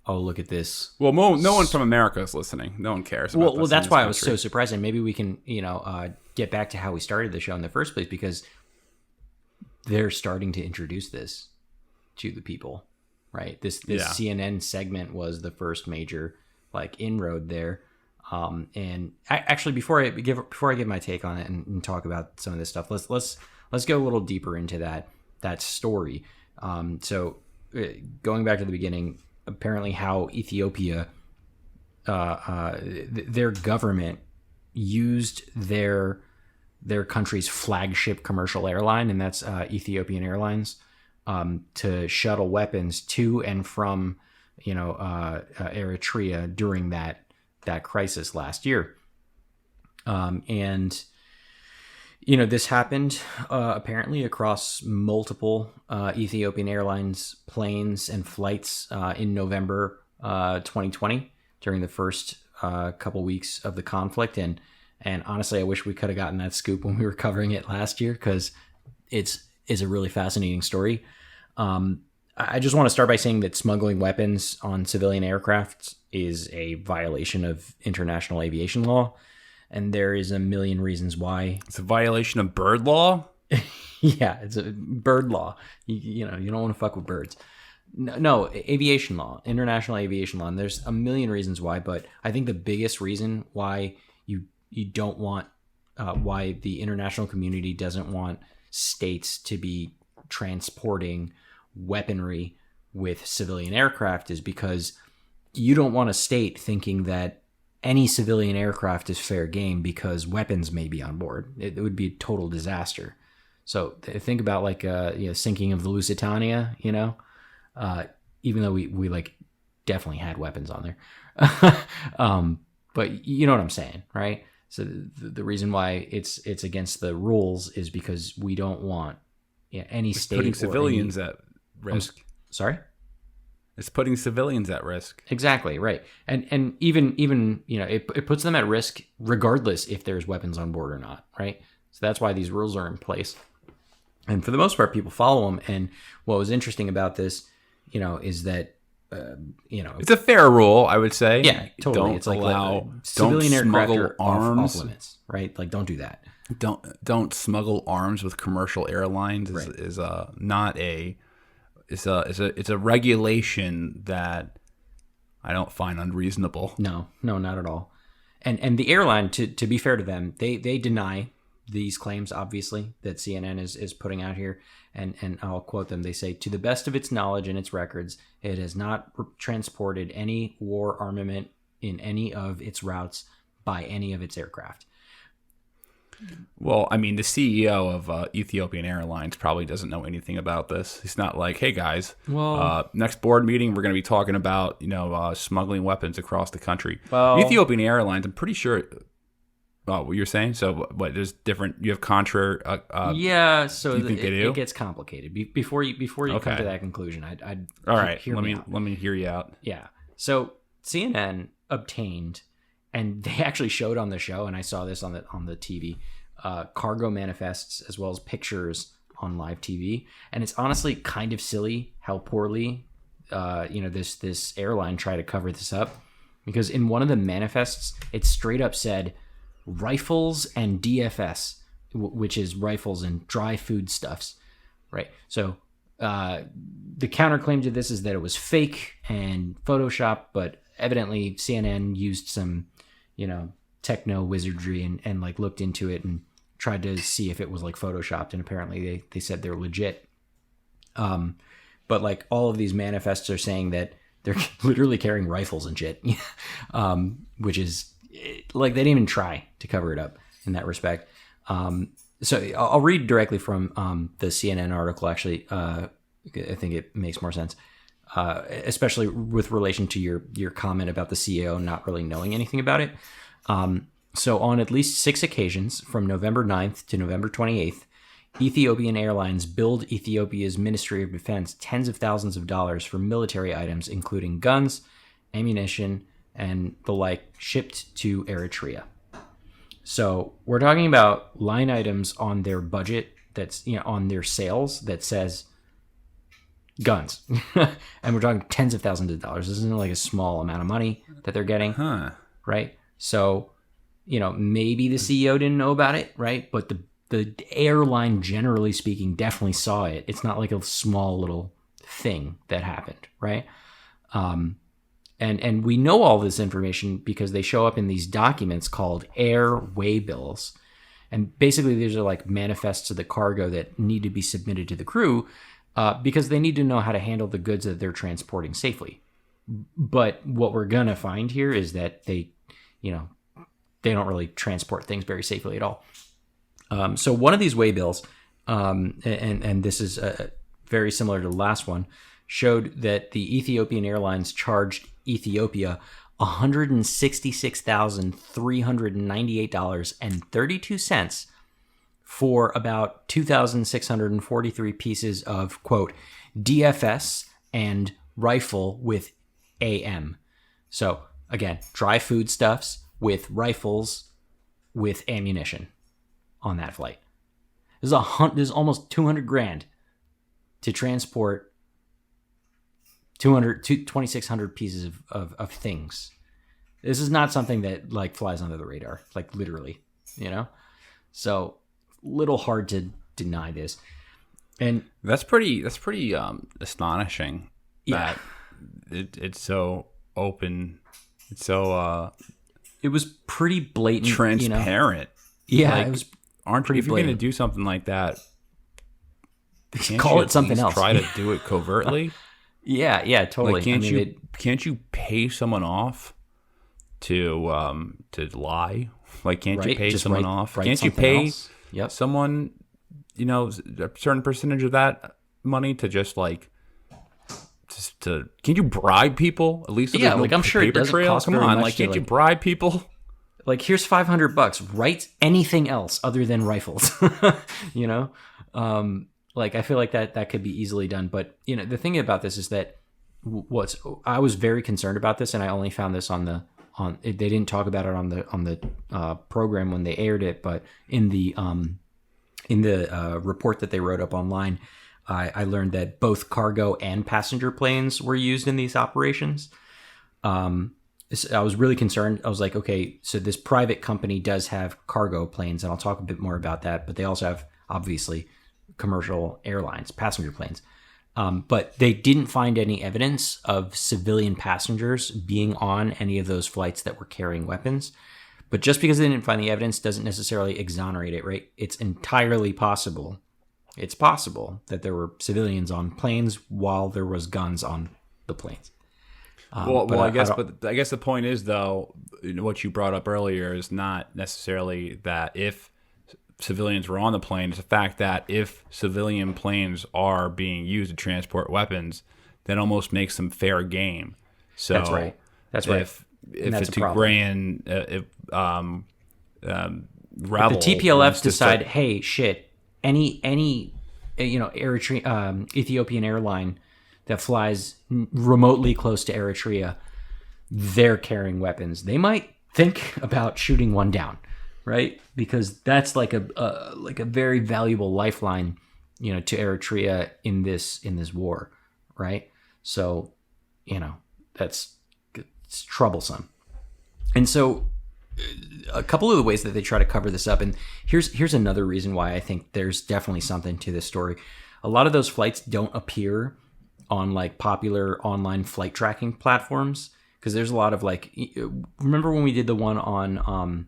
oh, look at this. Well, no one from America is listening. No one cares about well, that's why I was so surprised. And maybe we can, get back to how we started the show in the first place, because they're starting to introduce this to the people, right? This CNN segment was the first major inroad there. And actually, before I give my take on it and talk about some of this stuff, let's go a little deeper into that story. So going back to the beginning, apparently how Ethiopia, their government used their country's flagship commercial airline, and that's Ethiopian Airlines, to shuttle weapons to and from Eritrea during that crisis last year. And this happened apparently across multiple Ethiopian Airlines planes and flights in November 2020 during the first couple weeks of the conflict. And honestly, I wish we could have gotten that scoop when we were covering it last year, because it's a really fascinating story. I just want to start by saying that smuggling weapons on civilian aircraft is a violation of international aviation law. And there is a million reasons why. It's a violation of bird law? Yeah, it's a bird law. You don't want to fuck with birds. No, aviation law, international aviation law. And there's a million reasons why, but I think the biggest reason why you don't want, why the international community doesn't want states to be transporting weaponry with civilian aircraft is because you don't want a state thinking that any civilian aircraft is fair game because weapons may be on board. It would be a total disaster. So think about sinking of the Lusitania, even though we definitely had weapons on there. But you know what I'm saying, right? So the reason why it's against the rules is because we don't want any state putting civilians at risk. Sorry? It's putting civilians at risk. Exactly, right. And even it puts them at risk regardless if there's weapons on board or not, right? So that's why these rules are in place. And for the most part, people follow them. And what was interesting about this, is that, it's a fair rule, I would say. Yeah, totally. Don't it's allow civilian aircraft smuggle arms off limits, right? Don't do that. Don't smuggle arms with commercial airlines. Right. Is not a. It's a regulation that I don't find unreasonable. No, not at all. And the airline, to be fair to them, they deny these claims, obviously, that CNN is putting out here. And I'll quote them. They say, to the best of its knowledge and its records, it has not transported any war armament in any of its routes by any of its aircraft. Well, I mean, the CEO of Ethiopian Airlines probably doesn't know anything about this. He's not like, hey, guys, next board meeting, we're going to be talking about, smuggling weapons across the country. Well, Ethiopian Airlines, I'm pretty sure. What you're saying? So what? There's different. You have contrary. Yeah. So do you think they do? It gets complicated. Before you come to that conclusion, I'd all right. Let me hear you out. Yeah. So CNN obtained, and they actually showed on the show, and I saw this on the TV, cargo manifests as well as pictures on live TV, and it's honestly kind of silly how poorly, this airline tried to cover this up, because in one of the manifests, it straight up said rifles and DFS, which is rifles and dry foodstuffs, right? So the counterclaim to this is that it was fake and Photoshop, but evidently CNN used some, techno wizardry and looked into it and tried to see if it was Photoshopped, and apparently they said they're legit. But all of these manifests are saying that They're literally carrying rifles and shit, which is like they didn't even try to cover it up in that respect. So I'll read directly from the CNN article. Actually, I think it makes more sense, especially with relation to your comment about the CEO not really knowing anything about it. So on at least 6 occasions from November 9th to November 28th, Ethiopian Airlines billed Ethiopia's Ministry of Defense tens of thousands of dollars for military items, including guns, ammunition, and the like, shipped to Eritrea. So we're talking about line items on their budget that's, on their sales that says guns. And we're talking tens of thousands of dollars. This isn't like a small amount of money that they're getting, right? So, maybe the CEO didn't know about it, right? But the airline, generally speaking, definitely saw it. It's not like a small little thing that happened, right? And we know all this information because they show up in these documents called air waybills. And basically, these are like manifests of the cargo that need to be submitted to the crew because they need to know how to handle the goods that they're transporting safely. But what we're going to find here is that they don't really transport things very safely at all. So one of these waybills, and this is very similar to the last one, showed that the Ethiopian Airlines charged Ethiopia $166,398.32 for about 2,643 pieces of, quote, DFS and rifle with AM. So again, dry foodstuffs with rifles with ammunition on that flight. There's almost 200 grand to transport 2,600 pieces of things. This is not something that like flies under the radar, like literally, So little hard to deny this. And that's pretty astonishing. Yeah. That it's so open. It's so it was pretty blatant, transparent. Yeah, it was pretty. If you're going to do something like that, call it something else. Try to do it covertly. Yeah, totally. Like, can't you pay someone off to lie? Like, can't you pay someone off? Can't you pay someone, a certain percentage of that money to can't you bribe people at least? Yeah, I'm sure it doesn't cost very much. Come on, can't you bribe people? Like, here's $500. Write anything else other than rifles. I feel like that could be easily done. But the thing about this is that I was very concerned about this, and I only found this they didn't talk about it on the program when they aired it, but in the report that they wrote up online, I learned that both cargo and passenger planes were used in these operations. I was really concerned. I was like, okay, so this private company does have cargo planes, and I'll talk a bit more about that, but they also have, obviously, commercial airlines, passenger planes. But they didn't find any evidence of civilian passengers being on any of those flights that were carrying weapons. But just because they didn't find the evidence doesn't necessarily exonerate it, right? It's entirely possible. It's possible that there were civilians on planes while there was guns on the planes. I guess the point is, though, what you brought up earlier is not necessarily that if civilians were on the plane. It's the fact that if civilian planes are being used to transport weapons, that almost makes them fair game. So that's right. If a Tigrayan rebel, if the TPLF decide, hey, shit, any Eritrean Ethiopian airline that flies remotely close to Eritrea, they're carrying weapons. They might think about shooting one down, right? Because that's like a very valuable lifeline, to Eritrea in this war, right? So, it's troublesome. And so a couple of the ways that they try to cover this up, and here's another reason why I think there's definitely something to this story. A lot of those flights don't appear on like popular online flight tracking platforms, because there's a lot of remember when we did the one on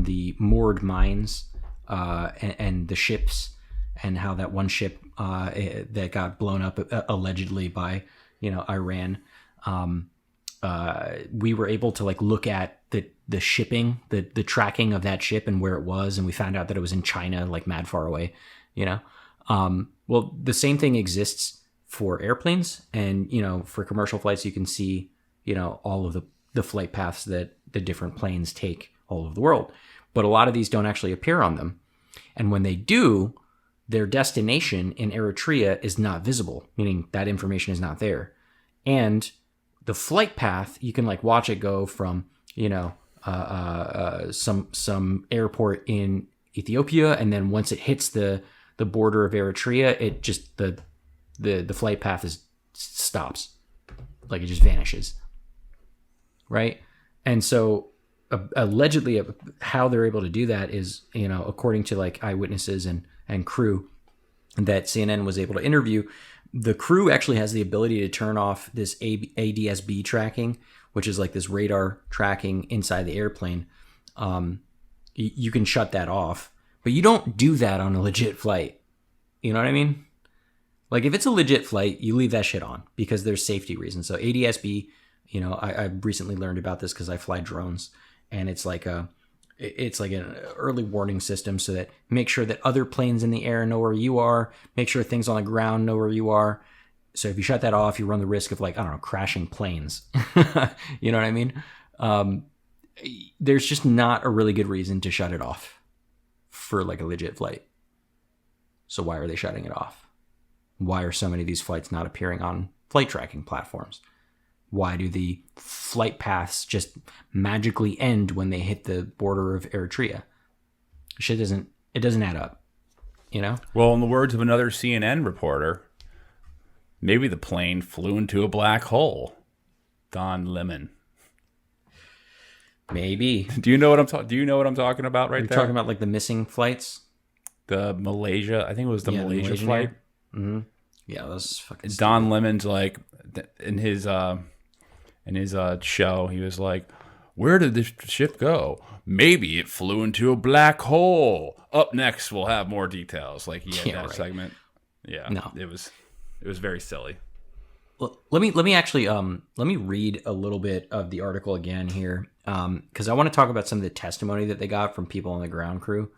the moored mines and the ships, and how that one ship that got blown up allegedly by Iran, we were able to like look at the shipping, the tracking of that ship and where it was, and we found out that it was in China, like mad far away, you know. Well, the same thing exists for airplanes, and for commercial flights, you can see all of the flight paths that the different planes take all over the world. But a lot of these don't actually appear on them, and when they do, their destination in Eritrea is not visible, meaning that information is not there. And the flight path, you can like watch it go from some airport in Ethiopia, and then once it hits the border of Eritrea, it just the flight path stops, like it just vanishes, right? And so allegedly, how they're able to do that is, according to like eyewitnesses and crew that CNN was able to interview, the crew actually has the ability to turn off this ADS-B tracking, which is like this radar tracking inside the airplane. You can shut that off, but you don't do that on a legit flight. You know what I mean? Like if it's a legit flight, you leave that shit on because there's safety reasons. So ADS-B, I recently learned about this because I fly drones, and it's like an early warning system so that make sure that other planes in the air know where you are, make sure things on the ground know where you are. So if you shut that off, you run the risk of crashing planes. You know what I mean? There's just not a really good reason to shut it off for like a legit flight. So why are they shutting it off? Why are so many of these flights not appearing on flight tracking platforms? Why do the flight paths just magically end when they hit the border of Eritrea? Shit doesn't add up, Well, in the words of another CNN reporter, maybe the plane flew into a black hole. Don Lemon. Maybe. Do you know what I'm talking about right You're there? Talking about like the missing flights? The Malaysia, I think it was the Malaysia flight. Mm-hmm. Yeah, that was fucking stupid. Don Lemon's like in his show, he was like, "Where did this ship go? Maybe it flew into a black hole." Up next, we'll have more details. Like he had that segment. Yeah, no, it was very silly. Well, let me actually let me read a little bit of the article again here, because I want to talk about some of the testimony that they got from people on the ground crew,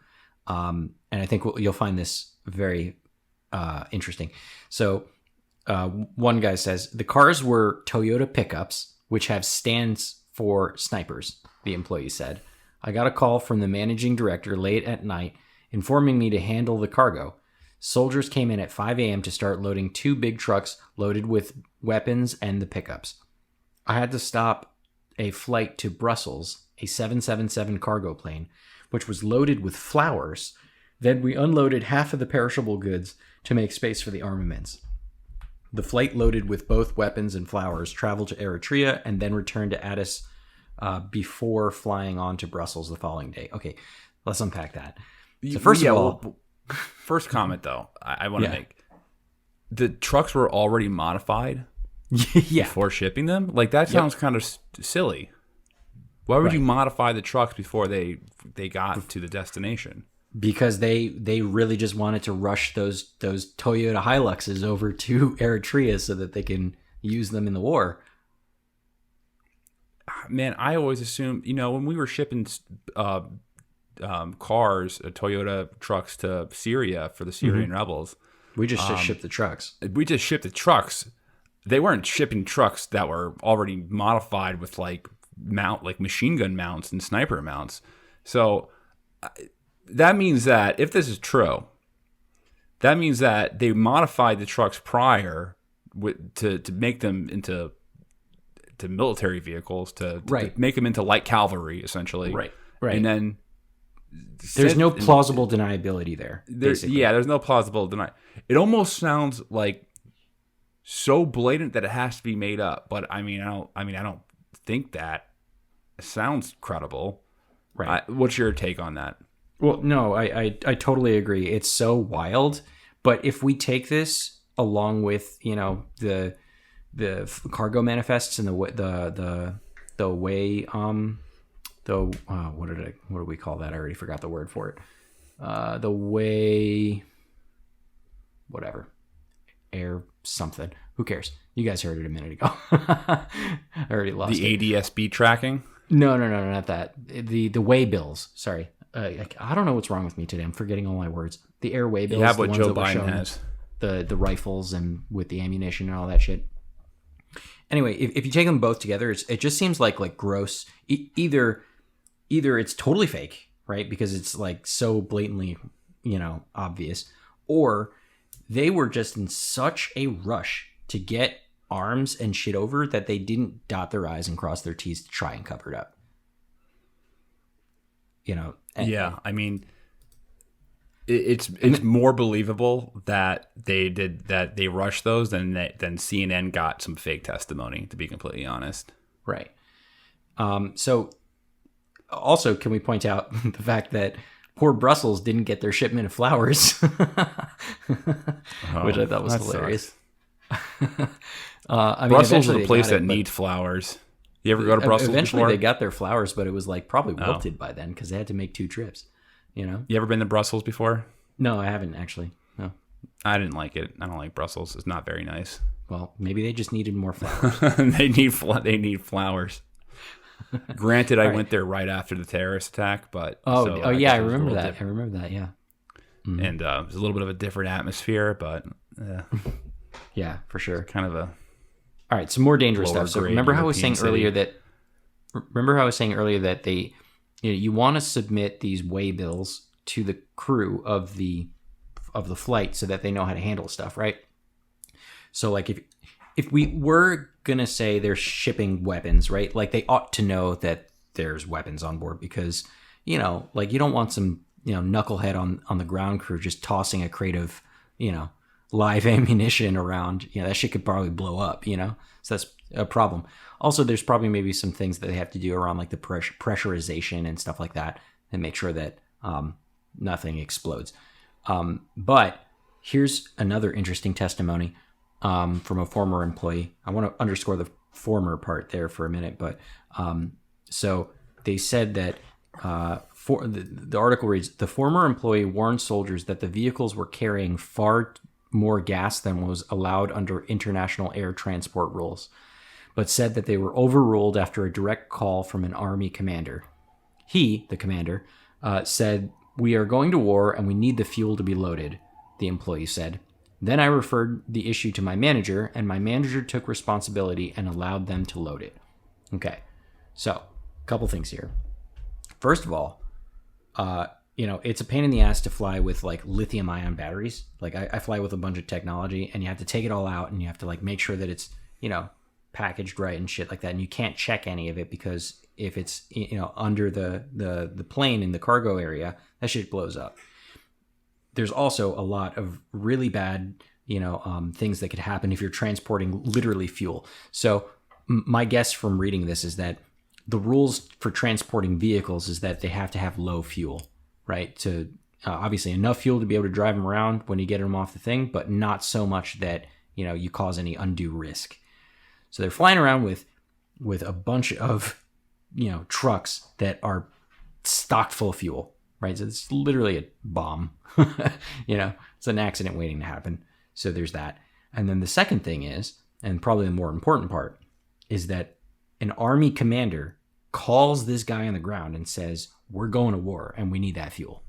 and I think you'll find this very interesting. So one guy says the cars were Toyota pickups, which have stands for snipers. The employee said, "I got a call from the managing director late at night informing me to handle the cargo. Soldiers came in at 5 a.m. to start loading 2 big trucks loaded with weapons and the pickups. I had to stop a flight to Brussels, a 777 cargo plane, which was loaded with flowers. Then we unloaded half of the perishable goods to make space for the armaments. The flight loaded with both weapons and flowers traveled to Eritrea and then returned to Addis before flying on to Brussels the following day." Okay, let's unpack that. So first of all... First comment, though, I want to make. The trucks were already modified before shipping them? Like, that sounds kind of silly. Why would you modify the trucks before they got to the destination? Because they really just wanted to rush those Toyota Hiluxes over to Eritrea so that they can use them in the war. Man, I always assumed, when we were shipping cars, Toyota trucks to Syria for the Syrian rebels. We just shipped the trucks. We just shipped the trucks. They weren't shipping trucks that were already modified with like machine gun mounts and sniper mounts. So that means that if this is true, that means that they modified the trucks prior to make them into military vehicles to make them into light cavalry essentially. Right. And then there's no plausible deniability there. There's no plausible deny. It almost sounds like so blatant that it has to be made up. But I don't think that. It sounds credible. Right. What's your take on that? Well, no, I totally agree. It's so wild. But if we take this along with the cargo manifests and the way what do we call that? I already forgot the word for it. The way, whatever, air something. Who cares? You guys heard it a minute ago. I already lost it. The ADSB tracking? No, not that. The way bills. Sorry. I don't know what's wrong with me today. I'm forgetting all my words. The air way bills. You have what the ones Joe that were Biden shown, has. The rifles and with the ammunition and all that shit. Anyway, if you take them both together, it just seems like gross. Either it's totally fake, right? Because it's like so blatantly, obvious, or they were just in such a rush to get arms and shit over that they didn't dot their I's and cross their T's to try and cover it up. Yeah, I mean, it's more believable that they rushed those than CNN got some fake testimony, to be completely honest. Right. So also, can we point out the fact that poor Brussels didn't get their shipment of flowers, which I thought was hilarious. Brussels is a place that needs flowers. You ever go to Brussels eventually before? They got their flowers, but it was probably wilted by then because they had to make 2 trips. You ever been to Brussels before? No, I haven't actually. No, I didn't like it. I don't like Brussels. It's not very nice. Well, maybe they just needed more flowers. They need flowers. Granted, I went there right after the terrorist attack, but yeah, I remember that. Different. I remember that. Yeah, and it was a little bit of a different atmosphere, but yeah, for sure. Kind of a. All right, some more dangerous stuff. So remember how I was saying earlier that they, you want to submit these way bills to the crew of the flight so that they know how to handle stuff, right? So like if we were gonna say they're shipping weapons, right? Like they ought to know that there's weapons on board because you don't want some knucklehead on the ground crew just tossing a crate of live ammunition around. That shit could probably blow up. So that's a problem. Also, there's probably maybe some things that they have to do around like the pressurization and stuff like that and make sure that nothing explodes. But here's another interesting testimony from a former employee. I want to underscore the former part there for a minute, but so they said that for the article reads, the former employee warned soldiers that the vehicles were carrying far more gas than was allowed under international air transport rules, but said that they were overruled after a direct call from an army commander. He, the commander, said, "We are going to war and we need the fuel to be loaded," the employee said. Then I referred the issue to my manager, and my manager took responsibility and allowed them to load it. Okay, so a couple things here. First of all, it's a pain in the ass to fly with like lithium ion batteries. Like I fly with a bunch of technology and you have to take it all out and you have to like make sure that it's, packaged right and shit like that. And you can't check any of it because if it's, under the plane in the cargo area, that shit blows up. There's also a lot of really bad, things that could happen if you're transporting literally fuel. So my guess from reading this is that the rules for transporting vehicles is that they have to have low fuel, right? To obviously enough fuel to be able to drive them around when you get them off the thing, but not so much that, you cause any undue risk. So they're flying around with a bunch of, trucks that are stocked full of fuel, right? So it's literally a bomb, it's an accident waiting to happen. So there's that. And then the second thing is, and probably the more important part, is that an army commander calls this guy on the ground and says, "We're going to war and we need that fuel."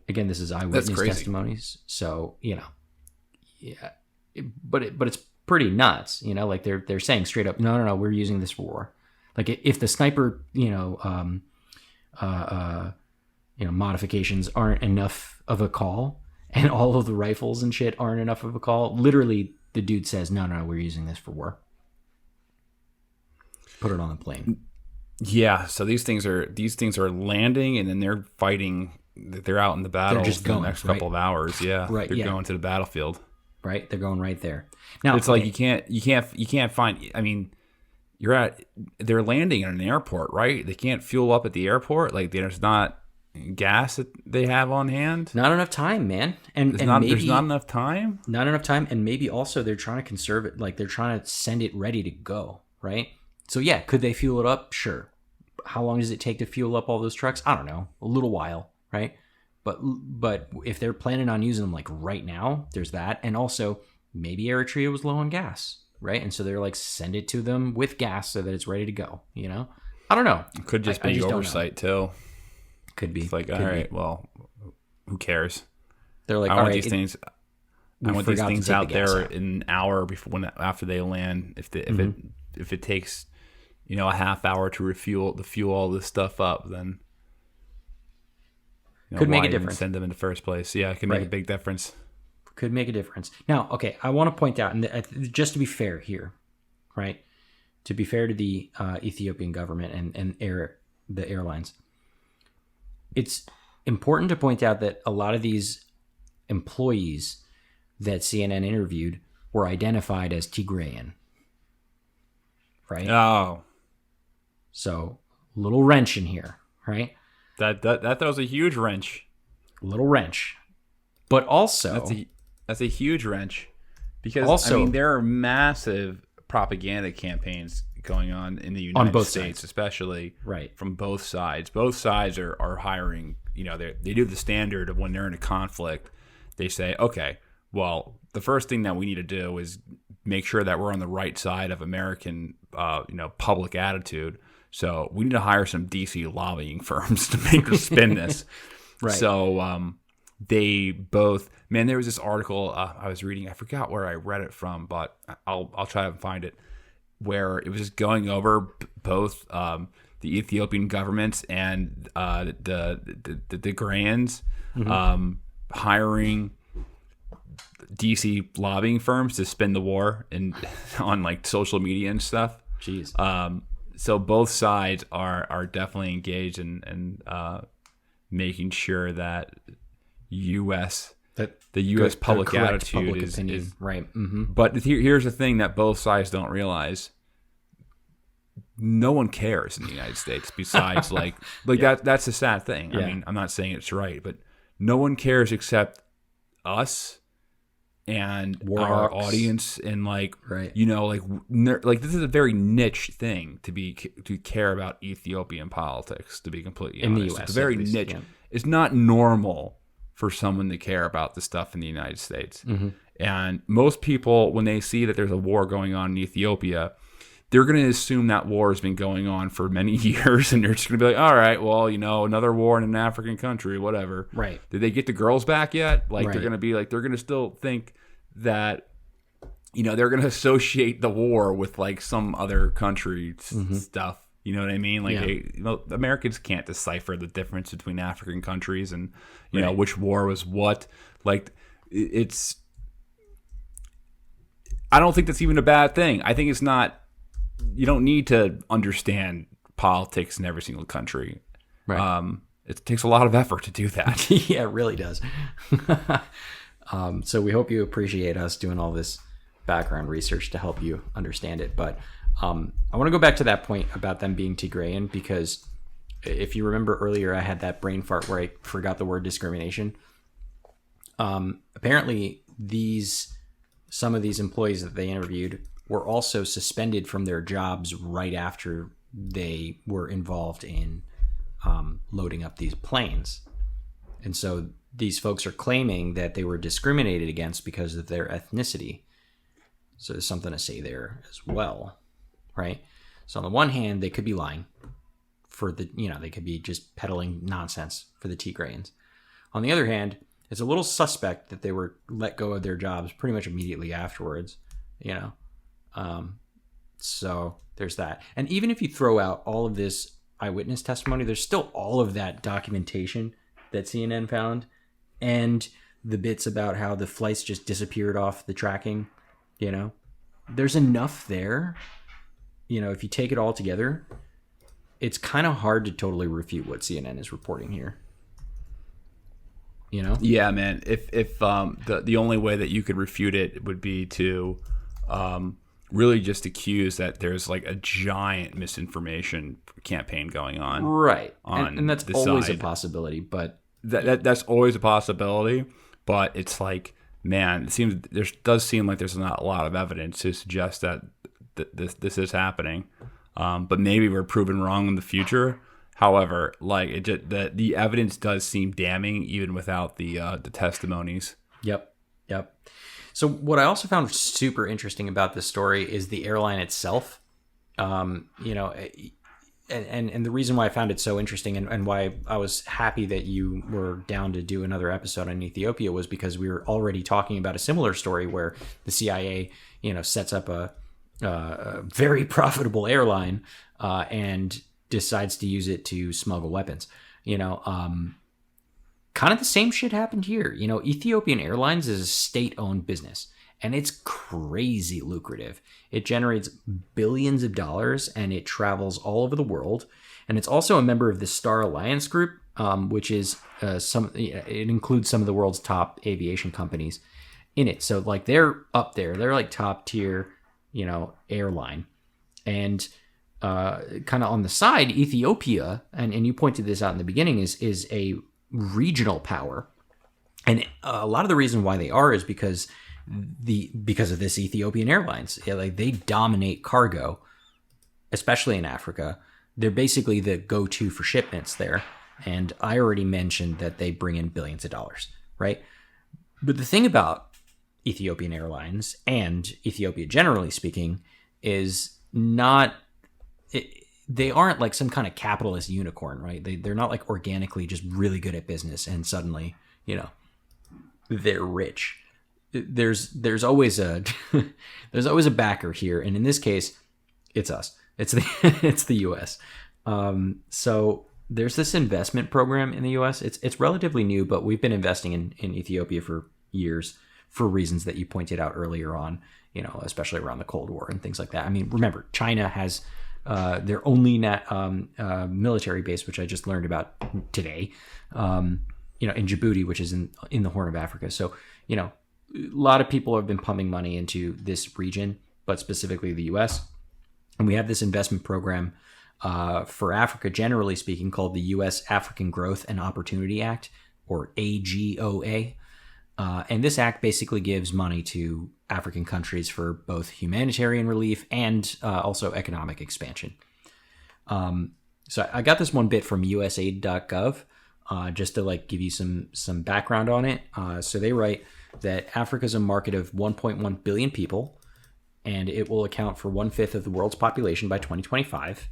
Again, this is eyewitness testimonies. So, yeah, but it's pretty nuts, like they're saying straight up, no, we're using this for war. Like if the sniper, modifications aren't enough of a call and all of the rifles and shit aren't enough of a call, literally the dude says, no, we're using this for war. Put it on the plane. Yeah. So these things are landing and then they're fighting. They're out in the battle. They're just going, the next couple of hours. Yeah. Right. They're going to the battlefield. Right. They're going right there. Now it's like you can't find, I mean, they're landing in an airport, right? They can't fuel up at the airport. Like there's not gas that they have on hand. Not enough time, man. And there's not enough time. Not enough time. And maybe also they're trying to conserve it. Like they're trying to send it ready to go. Right. So yeah, could they fuel it up? Sure. How long does it take to fuel up all those trucks? I don't know. A little while. Right. But if they're planning on using them like right now, there's that. And also maybe Eritrea was low on gas, right? And so they're like, send it to them with gas so that it's ready to go, you know? I don't know. It could just be oversight too. Could be. It's like, all right, well, who cares? They're like, I all want right, these things. I want these things out there in an hour before after they land. If it takes, a half hour to fuel all this stuff up, then could make why a difference. Even send them in the first place. Yeah, it could make a big difference. Could make a difference. Now, okay, I want to point out, and just to be fair here, right? To be fair to the Ethiopian government and the airlines, it's important to point out that a lot of these employees that CNN interviewed were identified as Tigrayan, right? Oh, so little wrench in here, right? That throws a huge wrench. Little wrench, but also that's a huge wrench, because also, there are massive propaganda campaigns going on in the United States, especially from both sides. Both sides are hiring. They do the standard of when they're in a conflict. They say, okay, well, the first thing that we need to do is make sure that we're on the right side of American, public attitude. So we need to hire some DC lobbying firms to make us spin this. Right. So they both, there was this article I was reading. I forgot where I read it from, but I'll try to find it, where it was just going over both the Ethiopian governments and the Tigrans hiring DC lobbying firms to spin the war and on like social media and stuff. Jeez. So both sides are definitely engaged in making sure that the U.S. public attitude is right. Mm-hmm. But here's the thing that both sides don't realize: no one cares in the United States besides that's the sad thing. Yeah. I mean, I'm not saying it's right, but no one cares except us and our audience, and this is a very niche thing to care about Ethiopian politics, to be completely honest. In the US, it's very niche. Yeah. It's not normal for someone to care about the stuff in the United States. Mm-hmm. And most people, when they see that there's a war going on in Ethiopia, they're going to assume that war has been going on for many years, and they're just going to be like, all right, well, another war in an African country, whatever. Right. Did they get the girls back yet? They're going to be like, they're going to still think that, they're going to associate the war with like some other country stuff. You know what I mean? Americans can't decipher the difference between African countries and, which war was what. Like, I don't think that's even a bad thing. I think it's not. You don't need to understand politics in every single country. Right. It takes a lot of effort to do that. Yeah, it really does. So we hope you appreciate us doing all this background research to help you understand it. But I want to go back to that point about them being Tigrayan, because if you remember earlier, I had that brain fart where I forgot the word discrimination. Apparently, some of these employees that they interviewed were also suspended from their jobs right after they were involved in loading up these planes. And so these folks are claiming that they were discriminated against because of their ethnicity. So there's something to say there as well, right? So on the one hand, they could be lying for they could be just peddling nonsense for the Tigrayans. On the other hand, it's a little suspect that they were let go of their jobs pretty much immediately afterwards, So there's that. And even if you throw out all of this eyewitness testimony, there's still all of that documentation that CNN found, and the bits about how the flights just disappeared off the tracking. There's enough there. If you take it all together, it's kind of hard to totally refute what CNN is reporting here. Yeah, man. If the only way that you could refute it would be to really just accuse that there's like a giant misinformation campaign going on. Right. And that's always a possibility, but that's always a possibility. But it's like, man, there does seem like there's not a lot of evidence to suggest that this is happening. But maybe we're proven wrong in the future. However, like the evidence does seem damning, even without the testimonies. Yep. So what I also found super interesting about this story is the airline itself. You know, and the reason why I found it so interesting and why I was happy that you were down to do another episode on Ethiopia was because we were already talking about a similar story where the CIA, you know, sets up a very profitable airline and decides to use it to smuggle weapons. You know, kind of the same shit happened here. You know, Ethiopian Airlines is a state-owned business, and it's crazy lucrative. It generates billions of dollars, and it travels all over the world. And it's also a member of the Star Alliance Group, which is it includes some of the world's top aviation companies in it. So, like, they're up there. They're like top tier, you know, airline. And kind of on the side, Ethiopia, and you pointed this out in the beginning, is a regional power. And a lot of the reason why they are is because of this Ethiopian Airlines. Yeah, like they dominate cargo, especially in Africa. They're basically the go-to for shipments there. And I already mentioned that they bring in billions of dollars, right? But the thing about Ethiopian Airlines and Ethiopia, generally speaking, is they aren't like some kind of capitalist unicorn, right? They're not like organically just really good at business and suddenly, you know, they're rich. There's always a there's always a backer here, and in this case, it's us. It's the U.S. So there's this investment program in the U.S. It's relatively new, but we've been investing in Ethiopia for years for reasons that you pointed out earlier on. You know, especially around the Cold War and things like that. I mean, remember, China has their only military base, which I just learned about today. You know, in Djibouti, which is in the Horn of Africa. So, you know, a lot of people have been pumping money into this region, but specifically the U.S. And we have this investment program for Africa, generally speaking, called the U.S. African Growth and Opportunity Act, or AGOA. And this act basically gives money to African countries for both humanitarian relief and also economic expansion. So I got this one bit from usaid.gov just to like give you some background on it. So they write that Africa is a market of 1.1 billion people, and it will account for 1/5 of the world's population by 2025.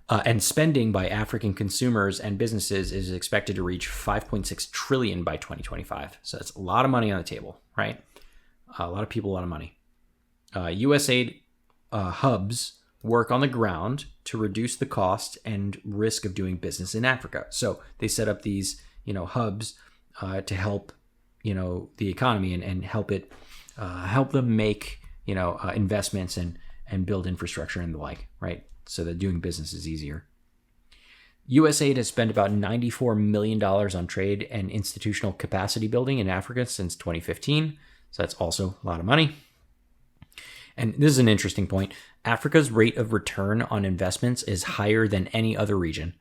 And spending by African consumers and businesses is expected to reach 5.6 trillion by 2025. So that's a lot of money on the table, right? A lot of people, a lot of money. USAID hubs work on the ground to reduce the cost and risk of doing business in Africa. So they set up these, you know, hubs to help, you know, the economy and help them make, you know, investments and build infrastructure and the like, right? So that doing business is easier. USAID has spent about $94 million on trade and institutional capacity building in Africa since 2015. So that's also a lot of money. And this is an interesting point. Africa's rate of return on investments is higher than any other region.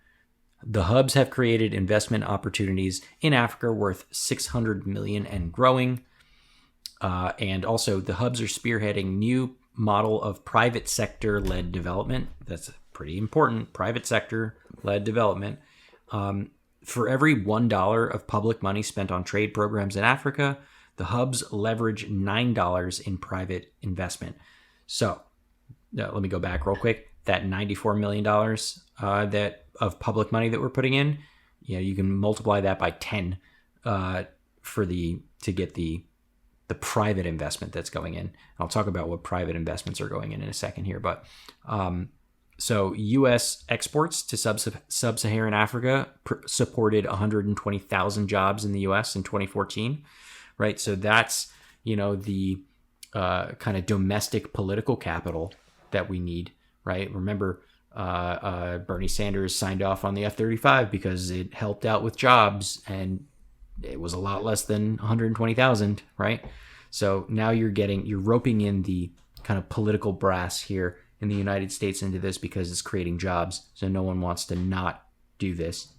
The hubs have created investment opportunities in Africa worth $600 million and growing. And also the hubs are spearheading new model of private sector led development. That's pretty important. Private sector led development. For every $1 of public money spent on trade programs in Africa, the hubs leverage $9 in private investment. So let me go back real quick. That $94 million that of public money that we're putting in, you know, you can multiply that by 10 to get the private investment that's going in. I'll talk about what private investments are going in a second here. But so U.S. exports to sub-Saharan Africa supported 120,000 jobs in the U.S. in 2014, right? So that's, you know, the kind of domestic political capital that we need, right? Remember, Bernie Sanders signed off on the F-35 because it helped out with jobs, and it was a lot less than 120,000, right? So now you're roping in the kind of political brass here in the United States into this because it's creating jobs. So no one wants to not do this.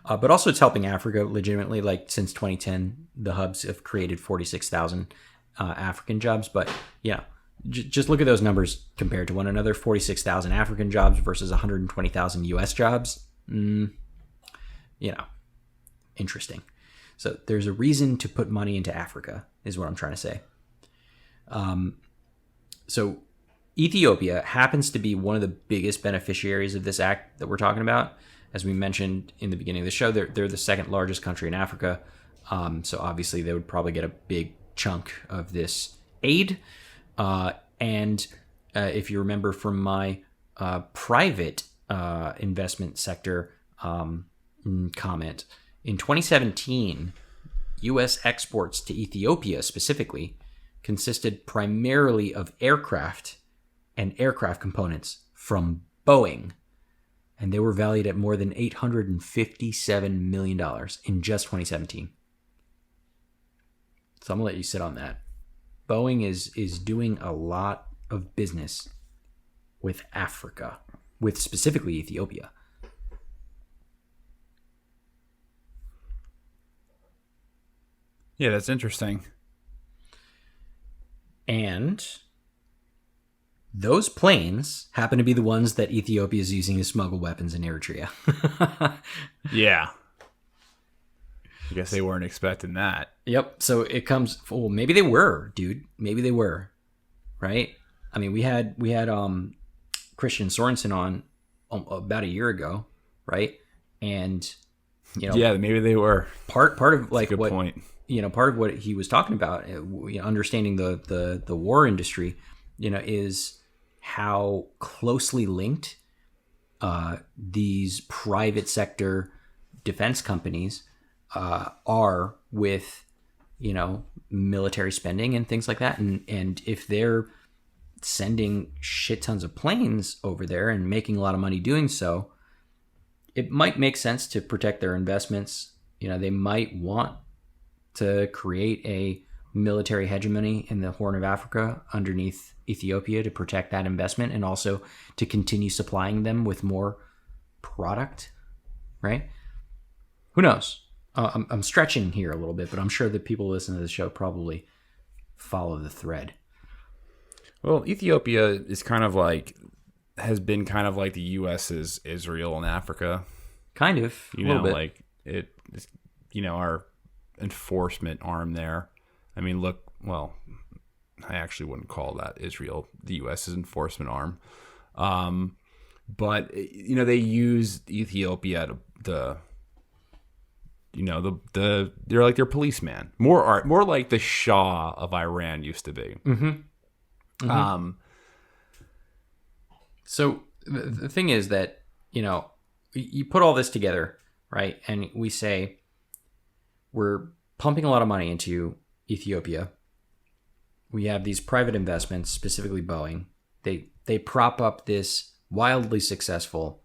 But also it's helping Africa legitimately. Like since 2010, the hubs have created 46,000 African jobs. But yeah, just look at those numbers compared to one another. 46,000 African jobs versus 120,000 U.S. jobs. Interesting. So there's a reason to put money into Africa, is what I'm trying to say. So Ethiopia happens to be one of the biggest beneficiaries of this act that we're talking about. As we mentioned in the beginning of the show, they're the second largest country in Africa. So obviously they would probably get a big chunk of this aid. And if you remember from my private investment sector comment, in 2017, U.S. exports to Ethiopia specifically consisted primarily of aircraft and aircraft components from Boeing. And they were valued at more than $857 million in just 2017. So I'm going to let you sit on that. Boeing is doing a lot of business with Africa, with specifically Ethiopia. Yeah, that's interesting. And those planes happen to be the ones that Ethiopia is using to smuggle weapons in Eritrea. Yeah. I guess they weren't expecting that. Yep. So it comes. Well, maybe they were, dude. Maybe they were, right? I mean, we had Christian Sorensen on about a year ago, right? And yeah, maybe they were. Part of like That's a good point. Part of what he was talking about, understanding the war industry, is how closely linked these private sector defense companies are with, military spending and things like that. And if they're sending shit tons of planes over there and making a lot of money doing so, it might make sense to protect their investments. They might want to create a military hegemony in the Horn of Africa underneath Ethiopia to protect that investment and also to continue supplying them with more product, right? Who knows? I'm stretching here a little bit, but I'm sure that people listening to the show probably follow the thread. Well, Ethiopia is has been kind of like the U.S.'s Israel in Africa. Kind of, a little bit. Like it, our enforcement arm there. I mean, I actually wouldn't call that Israel the U.S.'s enforcement arm. But they use Ethiopia they're like their policeman, more like the Shah of Iran used to be. Mm-hmm. Mm-hmm. So the thing is that, you put all this together, right? And we say we're pumping a lot of money into Ethiopia. We have these private investments, specifically Boeing. They prop up this wildly successful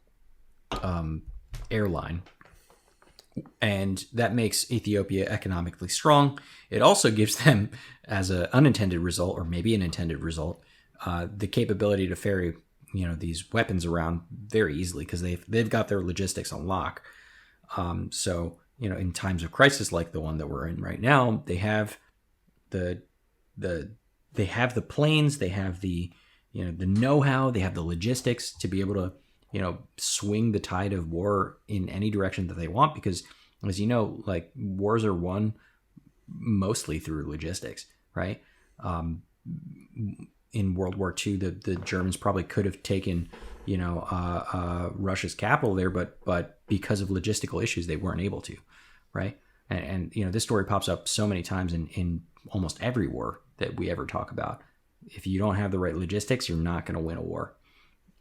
airline. And that makes Ethiopia economically strong. It also gives them, as an unintended result, or maybe an intended result, the capability to ferry, these weapons around very easily because they've got their logistics on lock. So in times of crisis like the one that we're in right now, they have the planes, they have the know-how, they have the logistics to be able to swing the tide of war in any direction that they want, because as like wars are won mostly through logistics, right? In World War II, the Germans probably could have taken, Russia's capital there, but because of logistical issues, they weren't able to, right? And this story pops up so many times in almost every war that we ever talk about. If you don't have the right logistics, you're not going to win a war.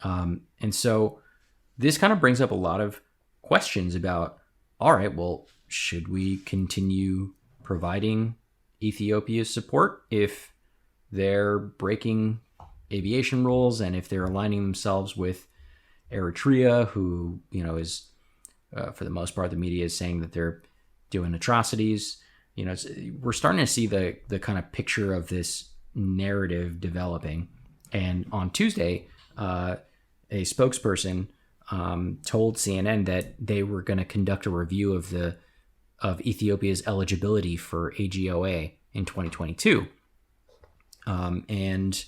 And so this kind of brings up a lot of questions about, all right, well, should we continue providing Ethiopia's support if they're breaking aviation rules and if they're aligning themselves with Eritrea, who, is, for the most part, the media is saying that they're doing atrocities. We're starting to see the kind of picture of this narrative developing. And on Tuesday, a spokesperson told CNN that they were going to conduct a review of Ethiopia's eligibility for AGOA in 2022. And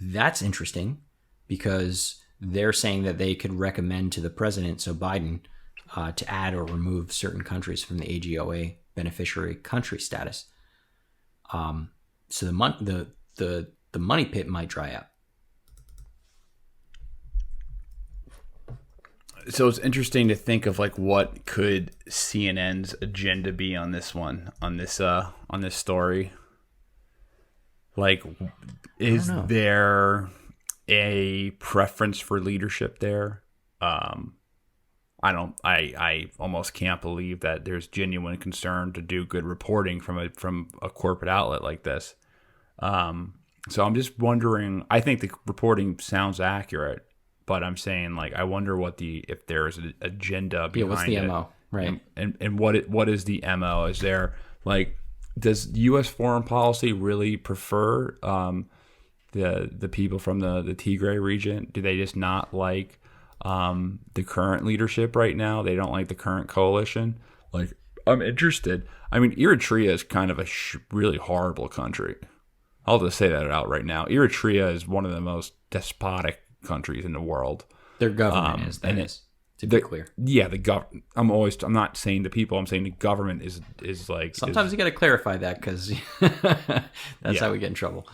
That's interesting because they're saying that they could recommend to the president, so Biden, to add or remove certain countries from the AGOA beneficiary country status. So the money pit might dry up. So it's interesting to think of like what could CNN's agenda be on this one, on this story. Like, is there a preference for leadership there? I almost can't believe that there's genuine concern to do good reporting from a corporate outlet like this. So I'm just wondering. I think the reporting sounds accurate, but I'm saying, like, I wonder if there's an agenda behind it. Yeah, what's the MO, right? And what is the MO? Is there, like, does U.S. foreign policy really prefer the people from the Tigray region? Do they just not like the current leadership right now? They don't like the current coalition? Like, I'm interested. I mean, Eritrea is kind of a really horrible country. I'll just say that out right now. Eritrea is one of the most despotic countries in the world. Their government is, to be clear. Yeah, the government. I'm not saying the people. I'm saying the government is like. Sometimes you got to clarify that because that's how we get in trouble.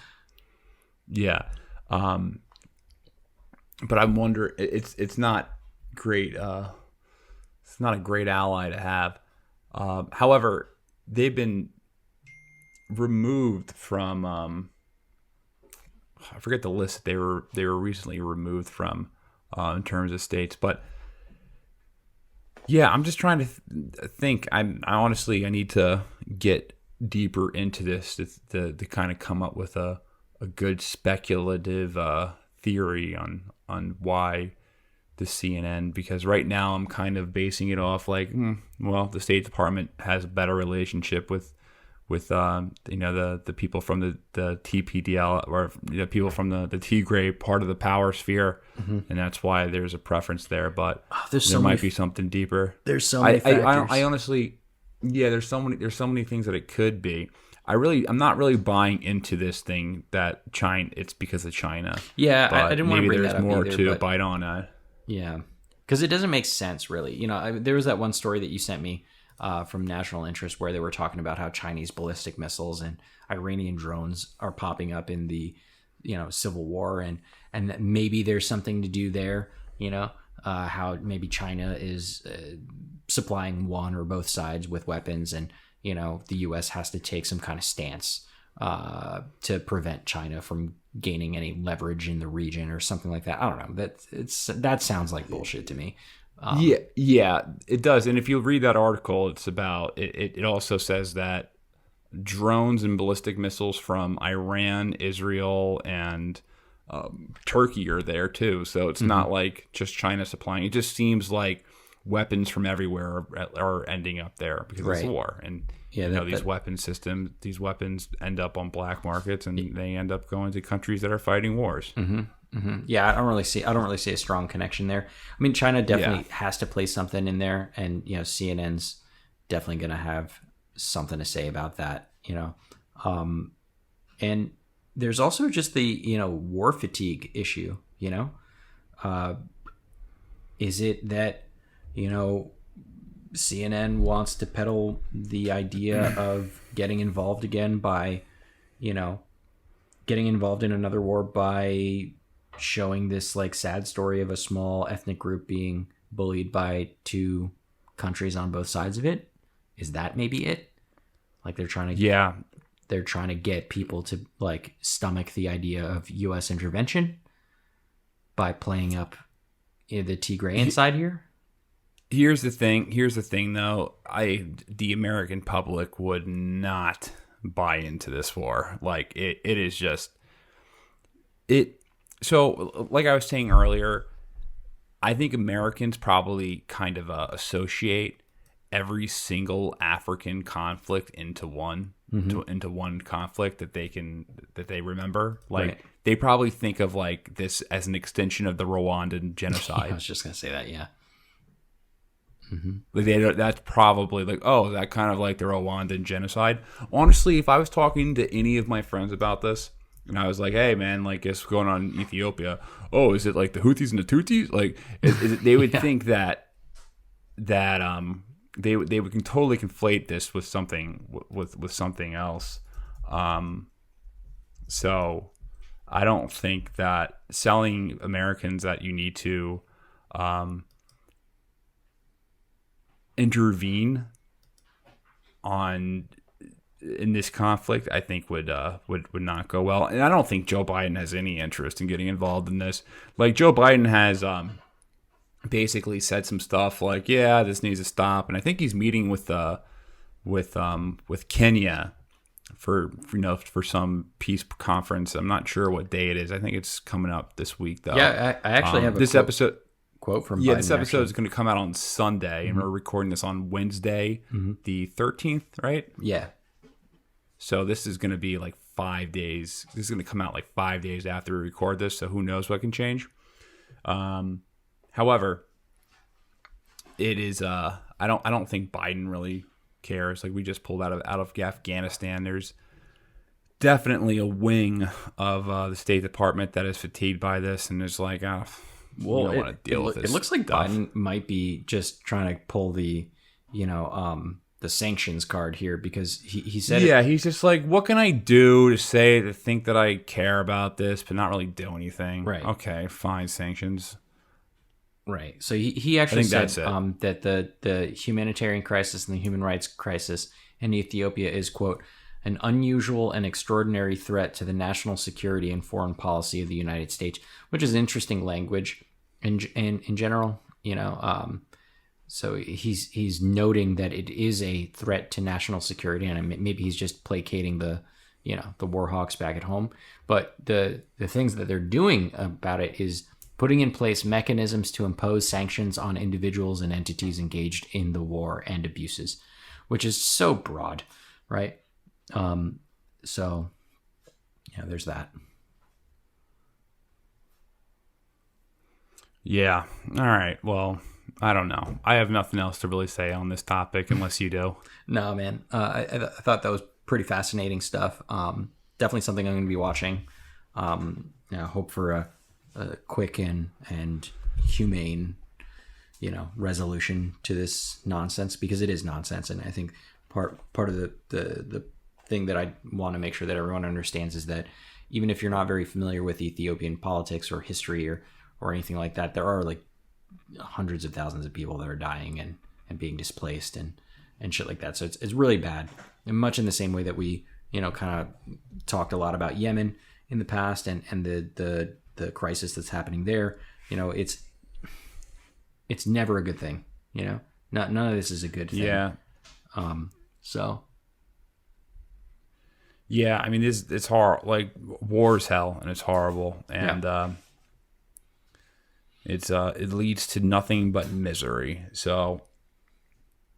Yeah, but I wonder. It's not great. It's not a great ally to have. However, they've been removed from. I forget the list that they were recently removed from in terms of states, but yeah, I'm just trying to think. I honestly need to get deeper into this to kind of come up with a good speculative theory on why the CNN, because right now I'm kind of basing it off like, well, the State Department has a better relationship with the people from the TPDL, or people from the Tigray part of the power sphere, and that's why there's a preference there. But there might be something deeper. There's so many factors. I honestly, there's so many things that it could be. I'm not really buying into this thing that China. It's because of China. Yeah, I didn't want to bring that up. Maybe there's more either, to bite on at. Yeah, because it doesn't make sense really. There was that one story that you sent me. From National Interest, where they were talking about how Chinese ballistic missiles and Iranian drones are popping up in the, civil war, and that maybe there's something to do there. How maybe China is supplying one or both sides with weapons, and the U.S. has to take some kind of stance to prevent China from gaining any leverage in the region or something like that. I don't know. That sounds like bullshit to me. Yeah, it does. And if you read that article, it's about it also says that drones and ballistic missiles from Iran, Israel, and Turkey are there too. So it's not like just China supplying. It just seems like weapons from everywhere are ending up there because of this war. And these weapon systems, these weapons end up on black markets, and they end up going to countries that are fighting wars. Yeah, I don't really see a strong connection there. I mean, China definitely has to play something in there, and CNN's definitely going to have something to say about that. And there's also just the war fatigue issue. Is it that CNN wants to peddle the idea of getting involved again by getting involved in another war by showing this like sad story of a small ethnic group being bullied by two countries on both sides of it? Is that maybe it? Like they're trying to get people to like stomach the idea of U.S. intervention by playing up the Tigrayan side here. Here's the thing though. The American public would not buy into this war. Like it is just it. So, like I was saying earlier, I think Americans probably kind of associate every single African conflict into one conflict that they remember. Like they probably think of like this as an extension of the Rwandan genocide. I was just gonna say that, yeah. Like that's probably like, oh, that kind of like the Rwandan genocide. Honestly, if I was talking to any of my friends about this, And I was like, hey, man, like, guess what's going on in Ethiopia? Oh, is it like the Houthis and the Tutsis? Like, they would think that they can totally conflate this with something with something else. So I don't think that selling Americans that you need to intervene in this conflict, I think would not go well. And I don't think Joe Biden has any interest in getting involved in this. Like, Joe Biden has basically said some stuff like, yeah, this needs to stop. And I think he's meeting with Kenya for some peace conference. I'm not sure what day it is. I think it's coming up this week though. Yeah, I actually have this quote from Biden. This episode is going to come out on Sunday, and we're recording this on Wednesday, the 13th, right? Yeah. So this is going to be like 5 days. This is going to come out like 5 days after we record this. So who knows what can change. However, it is. I don't think Biden really cares. Like, we just pulled out of Afghanistan. There's definitely a wing of the State Department that is fatigued by this, and is like, well, we don't want to deal with this. It looks like stuff. Biden might be just trying to pull the sanctions card here, because he said, he's just like, what can I do to think that I care about this, but not really do anything? Right. Okay, fine, sanctions. Right. So he actually said that the humanitarian crisis and the human rights crisis in Ethiopia is, quote, an unusual and extraordinary threat to the national security and foreign policy of the United States, which is interesting language in general, so he's noting that it is a threat to national security, and maybe he's just placating the war hawks back at home. But the things that they're doing about it is putting in place mechanisms to impose sanctions on individuals and entities engaged in the war and abuses, which is so broad, right? So there's that. Yeah. All right. Well, I don't know. I have nothing else to really say on this topic unless you do. No, man. I thought that was pretty fascinating stuff. Definitely something I'm going to be watching. Hope for a quick and humane, resolution to this nonsense, because it is nonsense. And I think part of the thing that I want to make sure that everyone understands is that even if you're not very familiar with Ethiopian politics or history or anything like that, there are like hundreds of thousands of people that are dying and being displaced and shit like that. So it's really bad. And much in the same way that we, kind of talked a lot about Yemen in the past and the crisis that's happening there, it's never a good thing, none of this is a good thing. Yeah. Yeah, I mean, it's hard. Like, war is hell, and it's horrible, and it leads to nothing but misery. So,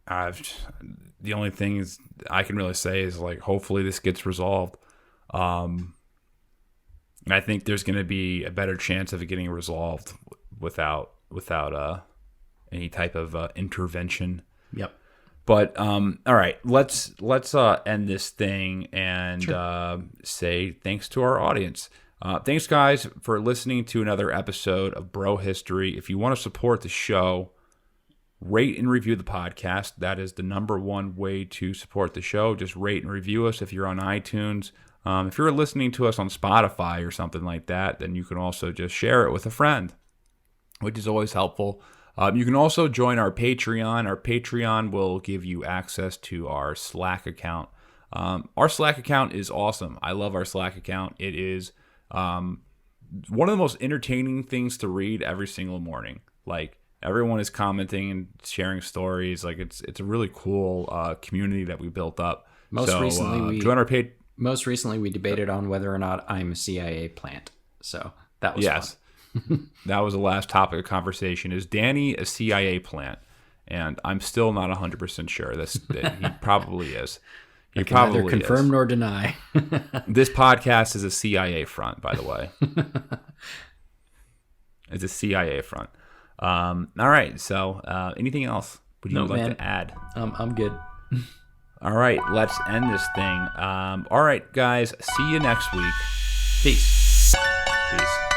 the only thing is I can really say is, like, hopefully this gets resolved. And I think there's going to be a better chance of it getting resolved without any type of intervention. Yep. But all right, let's end this thing and say thanks to our audience. Thanks, guys, for listening to another episode of Bro History. If you want to support the show, rate and review the podcast. That is the number one way to support the show. Just rate and review us if you're on iTunes. If you're listening to us on Spotify or something like that, then you can also just share it with a friend, which is always helpful. You can also join our Patreon. Our Patreon will give you access to our Slack account. Our Slack account is awesome. I love our Slack account. It is one of the most entertaining things to read every single morning. Like, everyone is commenting and sharing stories. Like, it's a really cool community that we built up. Most recently, join our Patreon. Most recently, we debated on whether or not I'm a CIA plant. So that was fun. That was the last topic of conversation. Is Danny a CIA plant? And I'm still not 100% sure. That he probably is. He can neither confirm nor deny. This podcast is a CIA front, by the way. It's a CIA front. All right. So anything else would you like to add? I'm good. All right, let's end this thing. All right, guys, see you next week. Peace. Peace.